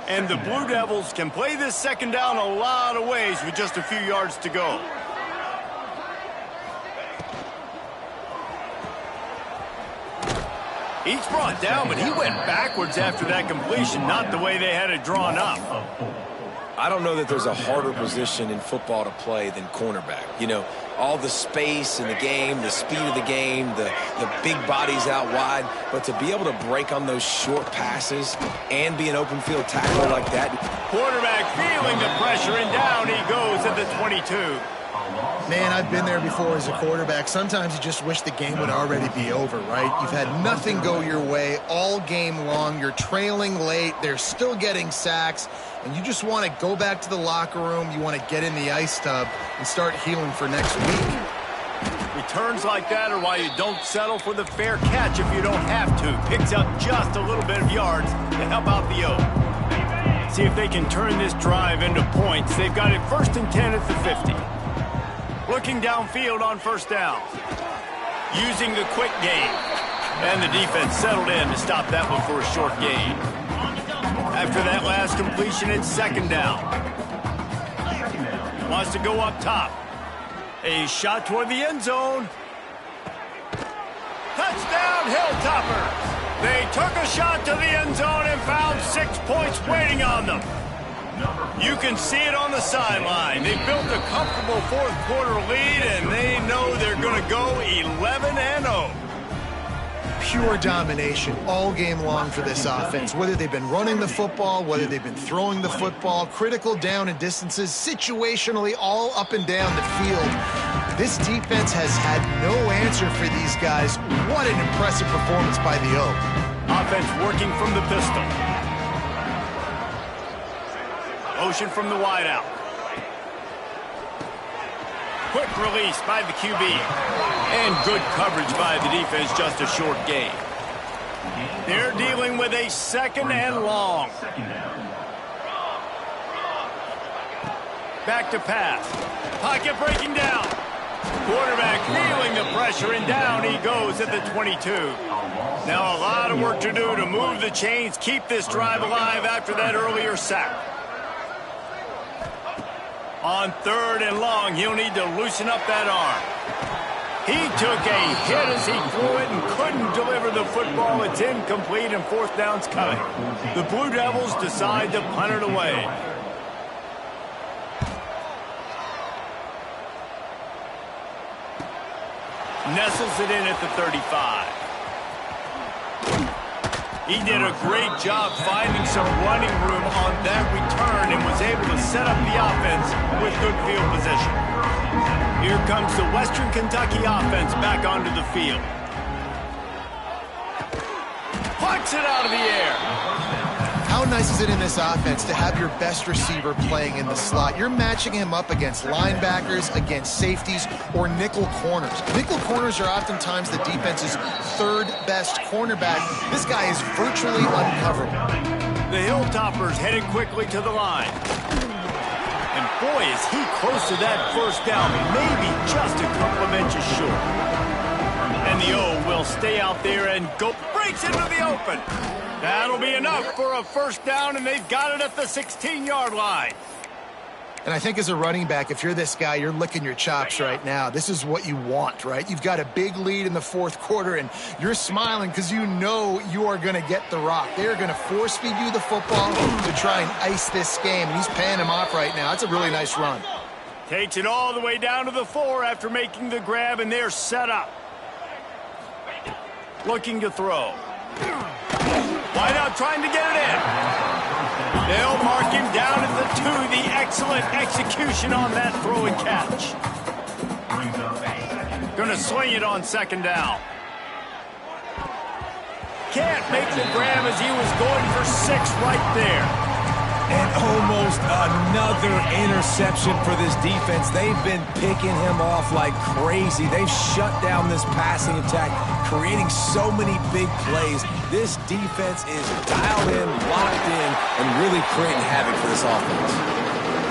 [SPEAKER 1] And the Blue Devils can play this second down a lot of ways with just a few yards to go. He's brought down, but he went backwards after that completion, not the way they had it drawn up.
[SPEAKER 3] I don't know that there's a harder position in football to play than cornerback. You know, all the space in the game, the speed of the game, the big bodies out wide. But to be able to break on those short passes and be an open field tackler like that.
[SPEAKER 1] Quarterback feeling the pressure, and down he goes at the 22.
[SPEAKER 2] Man, I've been there before as a quarterback. Sometimes you just wish the game would already be over, right? You've had nothing go your way all game long. You're trailing late. They're still getting sacks. And you just want to go back to the locker room. You want to get in the ice tub and start healing for next week.
[SPEAKER 1] Returns like that are why you don't settle for the fair catch if you don't have to. Picks up just a little bit of yards to help out the O. See if they can turn this drive into points. They've got it 1st and 10 at the 50. Looking downfield on first down. Using the quick game. And the defense settled in to stop that one for a short gain. After that last completion, it's second down. Wants to go up top. A shot toward the end zone. Touchdown, Hilltoppers! They took a shot to the end zone and found 6 points waiting on them. You can see it on the sideline. They built a comfortable fourth-quarter lead, and they know they're going to go 11-0.
[SPEAKER 2] Pure domination all game long for this offense. Whether they've been running the football, whether they've been throwing the football, critical down and distances, situationally all up and down the field. This defense has had no answer for these guys. What an impressive performance by the Oak.
[SPEAKER 1] Offense working from the pistol. Motion from the wideout. Quick release by the QB. And good coverage by the defense, just a short gain. They're dealing with a 2nd and long. Back to pass. Pocket breaking down. Quarterback feeling the pressure, and down he goes at the 22. Now a lot of work to do to move the chains, keep this drive alive after that earlier sack. On 3rd and long, he'll need to loosen up that arm. He took a hit as he threw it and couldn't deliver the football. It's incomplete and fourth down's coming. The Blue Devils decide to punt it away. Nestles it in at the 35. He did a great job finding some running room on that return and was able to set up the offense with good field position. Here comes the Western Kentucky offense back onto the field. Plucks it out of the air.
[SPEAKER 2] How nice is it in this offense to have your best receiver playing in the slot? You're matching him up against linebackers, against safeties, or nickel corners. Nickel corners are oftentimes the defense's third best cornerback. This guy is virtually uncoverable.
[SPEAKER 1] The Hilltoppers headed quickly to the line. And boy, is he close to that first down, maybe just a couple of inches short. And the O will stay out there and go, breaks into the open. That'll be enough for a first down, and they've got it at the 16-yard line.
[SPEAKER 2] And I think as a running back, if you're this guy, you're licking your chops right now. This is what you want, right? You've got a big lead in the fourth quarter, and you're smiling because you know you are going to get the rock. They're going to force-feed you the football to try and ice this game, and he's paying him off right now. It's a really nice run.
[SPEAKER 1] Takes it all the way down to the 4 after making the grab, and they're set up. Looking to throw. Wide out trying to get it in. They'll mark him down at the 2. The excellent execution on that throw and catch. Gonna swing it on second down. Can't make the grab as he was going for 6 right there.
[SPEAKER 3] And almost another interception for this defense. They've been picking him off like crazy. They've shut down this passing attack, creating so many big plays. This defense is dialed in, locked in, and really creating havoc for this offense.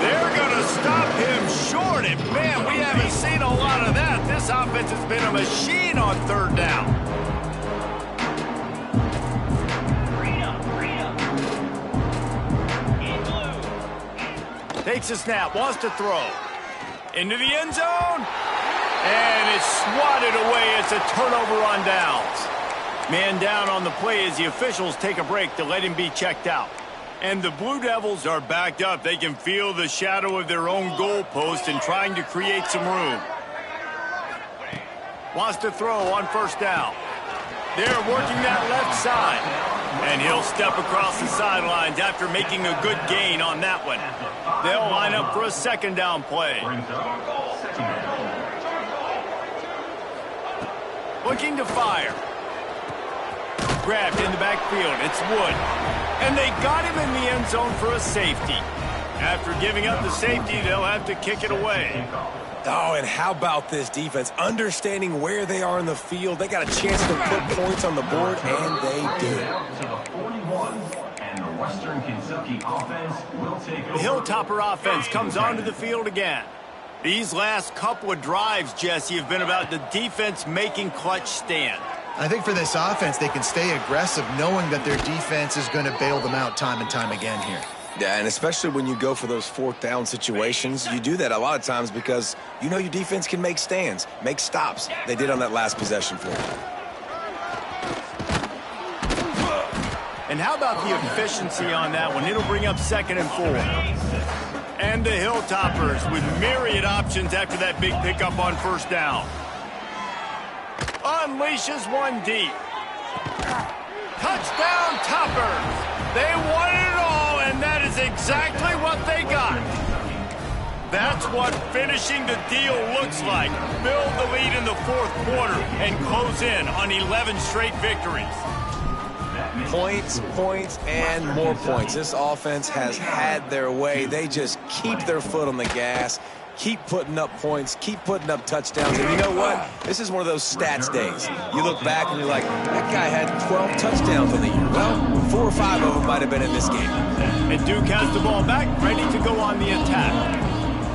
[SPEAKER 1] They're going to stop him short, and man, we haven't seen a lot of that. This offense has been a machine on third down. Takes a snap, wants to throw. Into the end zone. And it's swatted away. It's a turnover on downs. Man down on the play as the officials take a break to let him be checked out. And the Blue Devils are backed up. They can feel the shadow of their own goalpost and trying to create some room. Wants to throw on first down. They're working that left side. And he'll step across the sidelines after making a good gain on that one. They'll line up for a second down play. Looking to fire. Grabbed in the backfield. It's Wood. And they got him in the end zone for a safety. After giving up the safety, they'll have to kick it away.
[SPEAKER 3] Oh, and how about this defense? Understanding where they are in the field. They got a chance to put points on the board, and they do.
[SPEAKER 5] And the Western Kentucky offense will take over.
[SPEAKER 1] The Hilltopper offense comes onto the field again. These last couple of drives, Jesse, have been about the defense making clutch stand.
[SPEAKER 2] I think for this offense, they can stay aggressive knowing that their defense is going to bail them out time and time again here.
[SPEAKER 3] Yeah, and especially when you go for those fourth down situations, you do that a lot of times because you know your defense can make stands, make stops. They did on that last possession for you.
[SPEAKER 1] And how about the efficiency on that one? It'll bring up 2nd and 4. And the Hilltoppers with myriad options after that big pickup on first down. Unleashes one deep. Touchdown Toppers! They wanted it all, and that is exactly what they got. That's what finishing the deal looks like. Build the lead in the fourth quarter and close in on 11 straight victories.
[SPEAKER 3] Points, points, and more points. This offense has had their way. They just keep their foot on the gas, keep putting up points, keep putting up touchdowns. And you know what? This is one of those stats days. You look back and you're like, that guy had 12 touchdowns on the year. Well, 4 or 5 of them might have been in this game.
[SPEAKER 1] And Duke has the ball back, ready to go on the attack.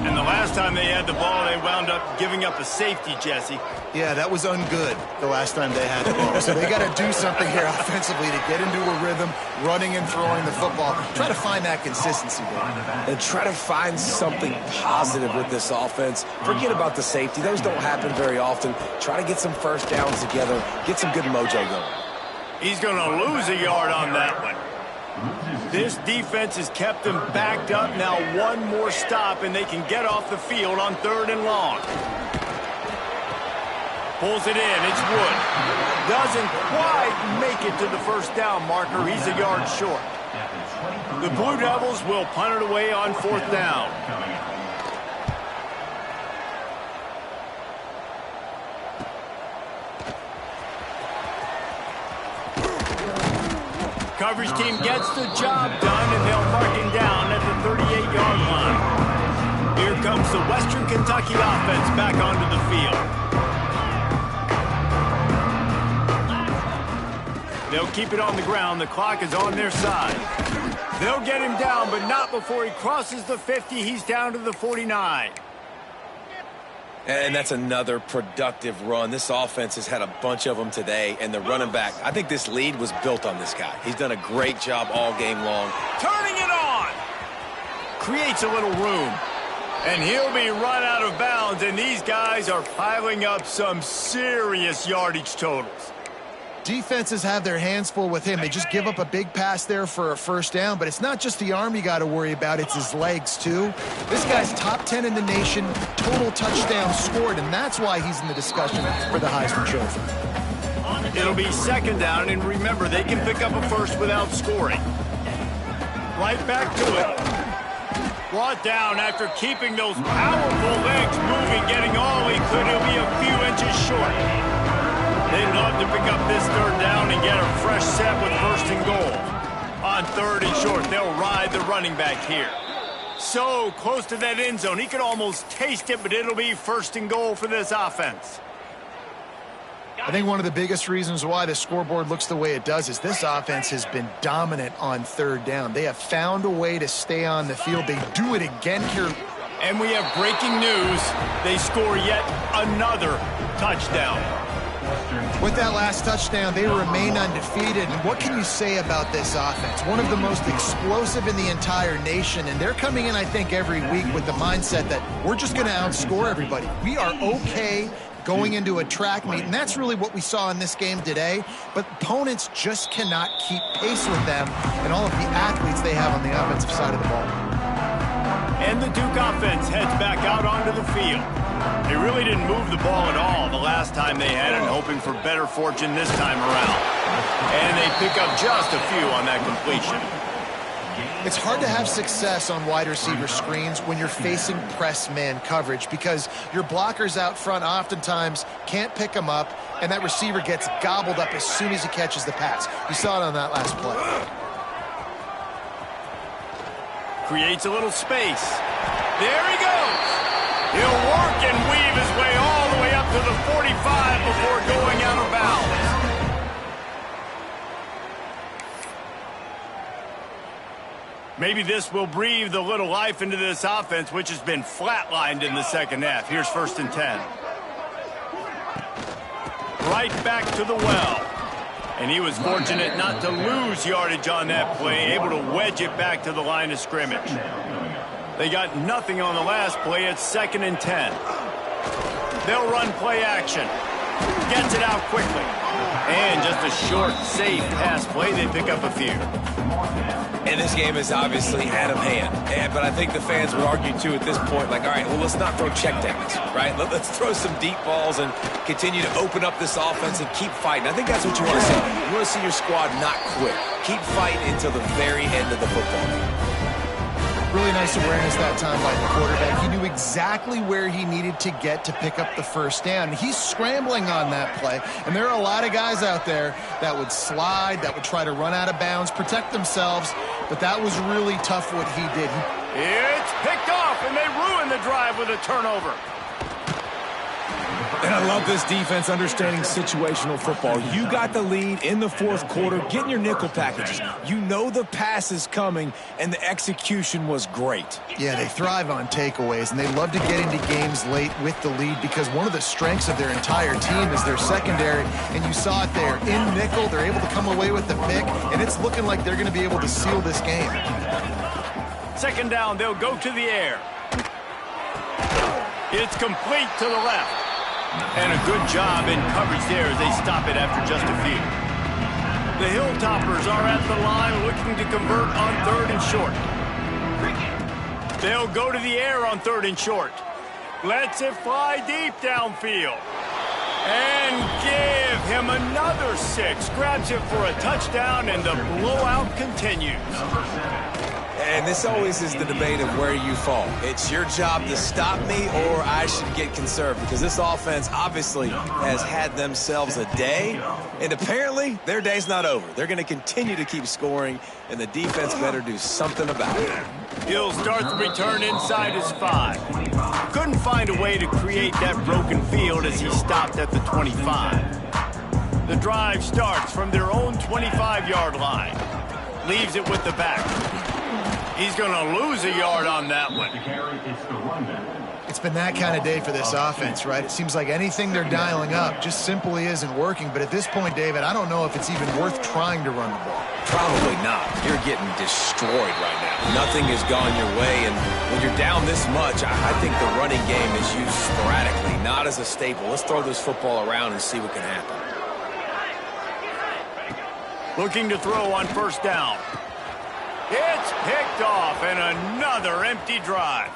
[SPEAKER 1] And the last time they had the ball, they wound up giving up a safety, Jesse.
[SPEAKER 2] Yeah, that was ungood the last time they had the ball. So they got to do something here offensively to get into a rhythm, running and throwing the football. Try to find that consistency, Dave.
[SPEAKER 3] And try to find something positive with this offense. Forget about the safety. Those don't happen very often. Try to get some first downs together. Get some good mojo going.
[SPEAKER 1] He's going to lose a yard on that one. This defense has kept them backed up. Now one more stop, and they can get off the field on 3rd and long. Pulls it in. It's Wood. Doesn't quite make it to the first down marker. He's a yard short. The Blue Devils will punt it away on 4th down. Coverage team gets the job done, and they'll mark him down at the 38-yard line. Here comes the Western Kentucky offense back onto the field. They'll keep it on the ground. The clock is on their side. They'll get him down, but not before he crosses the 50. He's down to the 49.
[SPEAKER 3] And that's another productive run. This offense has had a bunch of them today, and the running back, I think this lead was built on this guy. He's done a great job all game long.
[SPEAKER 1] Turning it on. Creates a little room. And he'll be run out of bounds, and these guys are piling up some serious yardage totals.
[SPEAKER 2] Defenses have their hands full with him. They just give up a big pass there for a first down, but it's not just the arm you got to worry about, it's his legs too. This guy's top 10 in the nation, total touchdowns scored, and that's why he's in the discussion for the Heisman Trophy.
[SPEAKER 1] It'll be 2nd down, and remember, they can pick up a first without scoring. Right back to it. Brought down after keeping those powerful legs moving, getting all he could. He'll be a few inches short. They'd love to pick up this 3rd down and get a fresh set with 1st and goal. On 3rd and short, they'll ride the running back here. So close to that end zone, he could almost taste it, but it'll be 1st and goal for this offense.
[SPEAKER 2] I think one of the biggest reasons why the scoreboard looks the way it does is this offense has been dominant on 3rd down. They have found a way to stay on the field. They do it again here.
[SPEAKER 1] And we have breaking news. They score yet another touchdown.
[SPEAKER 2] With that last touchdown, they remain undefeated. And what can you say about this offense? One of the most explosive in the entire nation. And they're coming in, I think, every week with the mindset that we're just going to outscore everybody. We are okay going into a track meet, and that's really what we saw in this game today. But opponents just cannot keep pace with them and all of the athletes they have on the offensive side of the ball.
[SPEAKER 1] And the Duke offense heads back out onto the field. They really didn't move the ball at all the last time they had it, hoping for better fortune this time around. And they pick up just a few on that completion.
[SPEAKER 2] It's hard to have success on wide receiver screens when you're facing press man coverage because your blockers out front oftentimes can't pick them up, and that receiver gets gobbled up as soon as he catches the pass. You saw it on that last play.
[SPEAKER 1] Creates a little space. There he goes. He'll work and weave his way all the way up to the 45 before going out of bounds. Maybe this will breathe a little life into this offense, which has been flatlined in the second half. Here's 1st and 10. Right back to the well. And he was fortunate not to lose yardage on that play, able to wedge it back to the line of scrimmage. They got nothing on the last play. It's 2nd and 10. They'll run play action. Gets it out quickly. And just a short, safe pass play. They pick up a few.
[SPEAKER 3] And this game is obviously out of hand. But I think the fans would argue, too, at this point, like, all right, well, let's not throw checkdowns, right? Let's throw some deep balls and continue to open up this offense and keep fighting. I think that's what you want to see. You want to see your squad not quit. Keep fighting until the very end of the football game.
[SPEAKER 2] Really nice awareness that time by the quarterback. He knew exactly where he needed to get to pick up the first down. He's scrambling on that play, and there are a lot of guys out there that would slide, that would try to run out of bounds, protect themselves, but that was really tough what he did.
[SPEAKER 1] It's picked off, and they ruin the drive with a turnover.
[SPEAKER 3] And I love this defense understanding situational football. You got the lead in the fourth quarter, getting your nickel packages. You know the pass is coming, and the execution was great.
[SPEAKER 2] Yeah, they thrive on takeaways, and they love to get into games late with the lead because one of the strengths of their entire team is their secondary, and you saw it there. In nickel, they're able to come away with the pick, and it's looking like they're going to be able to seal this game.
[SPEAKER 1] Second down, they'll go to the air. It's complete to the left. And a good job in coverage there as they stop it after just a few. The Hilltoppers are at the line looking to convert on 3rd and short. They'll go to the air on 3rd and short. Lets it fly deep downfield. And give him another 6. Grabs it for a touchdown, and the blowout continues.
[SPEAKER 3] And this always is the debate of where you fall. It's your job to stop me, or I should get conservative, because this offense obviously has had themselves a day, and apparently their day's not over. They're going to continue to keep scoring, and the defense better do something about it.
[SPEAKER 1] He'll start the return inside his 5. Couldn't find a way to create that broken field as he stopped at the 25. The drive starts from their own 25-yard line. Leaves it with the back. He's going to lose a yard on that one.
[SPEAKER 2] It's been that kind of day for this offense, right? It seems like anything they're dialing up just simply isn't working. But at this point, David, I don't know if it's even worth trying to run the ball.
[SPEAKER 3] Probably not. You're getting destroyed right now. Nothing has gone your way, and when you're down this much, I think the running game is used sporadically, not as a staple. Let's throw this football around and see what can happen.
[SPEAKER 1] Looking to throw on 1st down. It's picked off, and another empty drive.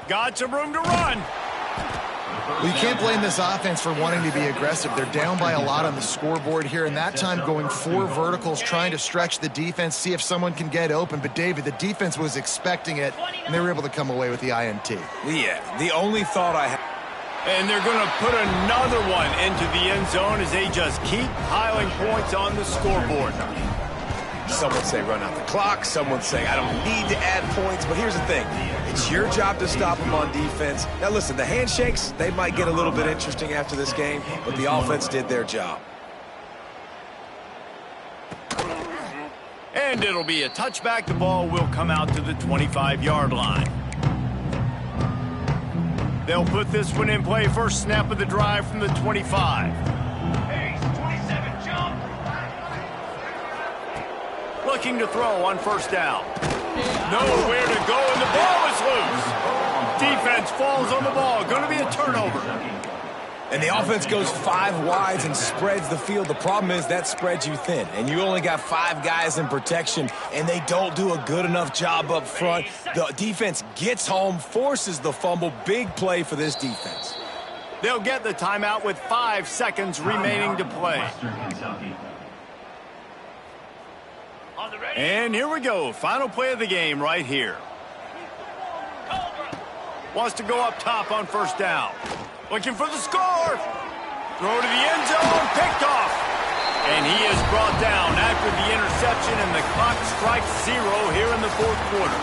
[SPEAKER 1] Got some room to run.
[SPEAKER 2] Well, you can't blame this offense for wanting to be aggressive. They're down by a lot on the scoreboard here, and that time going 4 verticals, trying to stretch the defense, see if someone can get open. But, David, the defense was expecting it, and they were able to come away with the INT.
[SPEAKER 3] Yeah, the only thought I have.
[SPEAKER 1] And they're going to put another one into the end zone as they just keep piling points on the scoreboard.
[SPEAKER 3] Some would say run out the clock. Some would say I don't need to add points. But here's the thing. It's your job to stop them on defense. Now, listen, the handshakes, they might get a little bit interesting after this game, but the offense did their job.
[SPEAKER 1] And it'll be a touchback. The ball will come out to the 25-yard line. They'll put this one in play. First snap of the drive from the 25. Looking to throw on 1st down. Nowhere to go, and the ball is loose. Defense falls on the ball. Going to be a turnover.
[SPEAKER 3] And the offense goes 5 wides and spreads the field. The problem is that spreads you thin, and you only got 5 guys in protection, and they don't do a good enough job up front. The defense gets home, forces the fumble. Big play for this defense.
[SPEAKER 1] They'll get the timeout with 5 seconds remaining to play. And here we go. Final play of the game right here. Wants to go up top on 1st down. Looking for the score. Throw to the end zone. Picked off. And he is brought down after the interception, and the clock strikes 0 here in the 4th quarter.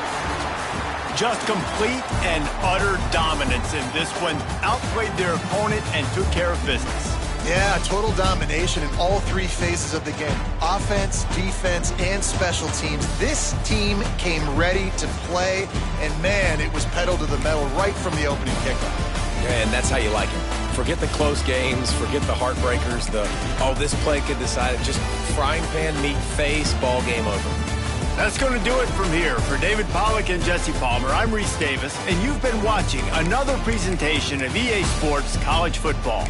[SPEAKER 1] Just complete and utter dominance in this one. Outplayed their opponent and took care of business.
[SPEAKER 2] Yeah, total domination in all 3 phases of the game. Offense, defense, and special teams. This team came ready to play, and, man, it was pedal to the metal right from the opening kickoff.
[SPEAKER 3] Yeah, and that's how you like it. Forget the close games, forget the heartbreakers, this play could decide it. Just frying pan, meat, face, ball game over.
[SPEAKER 1] That's going to do it from here. For David Pollack and Jesse Palmer, I'm Reese Davis, and you've been watching another presentation of EA Sports College Football.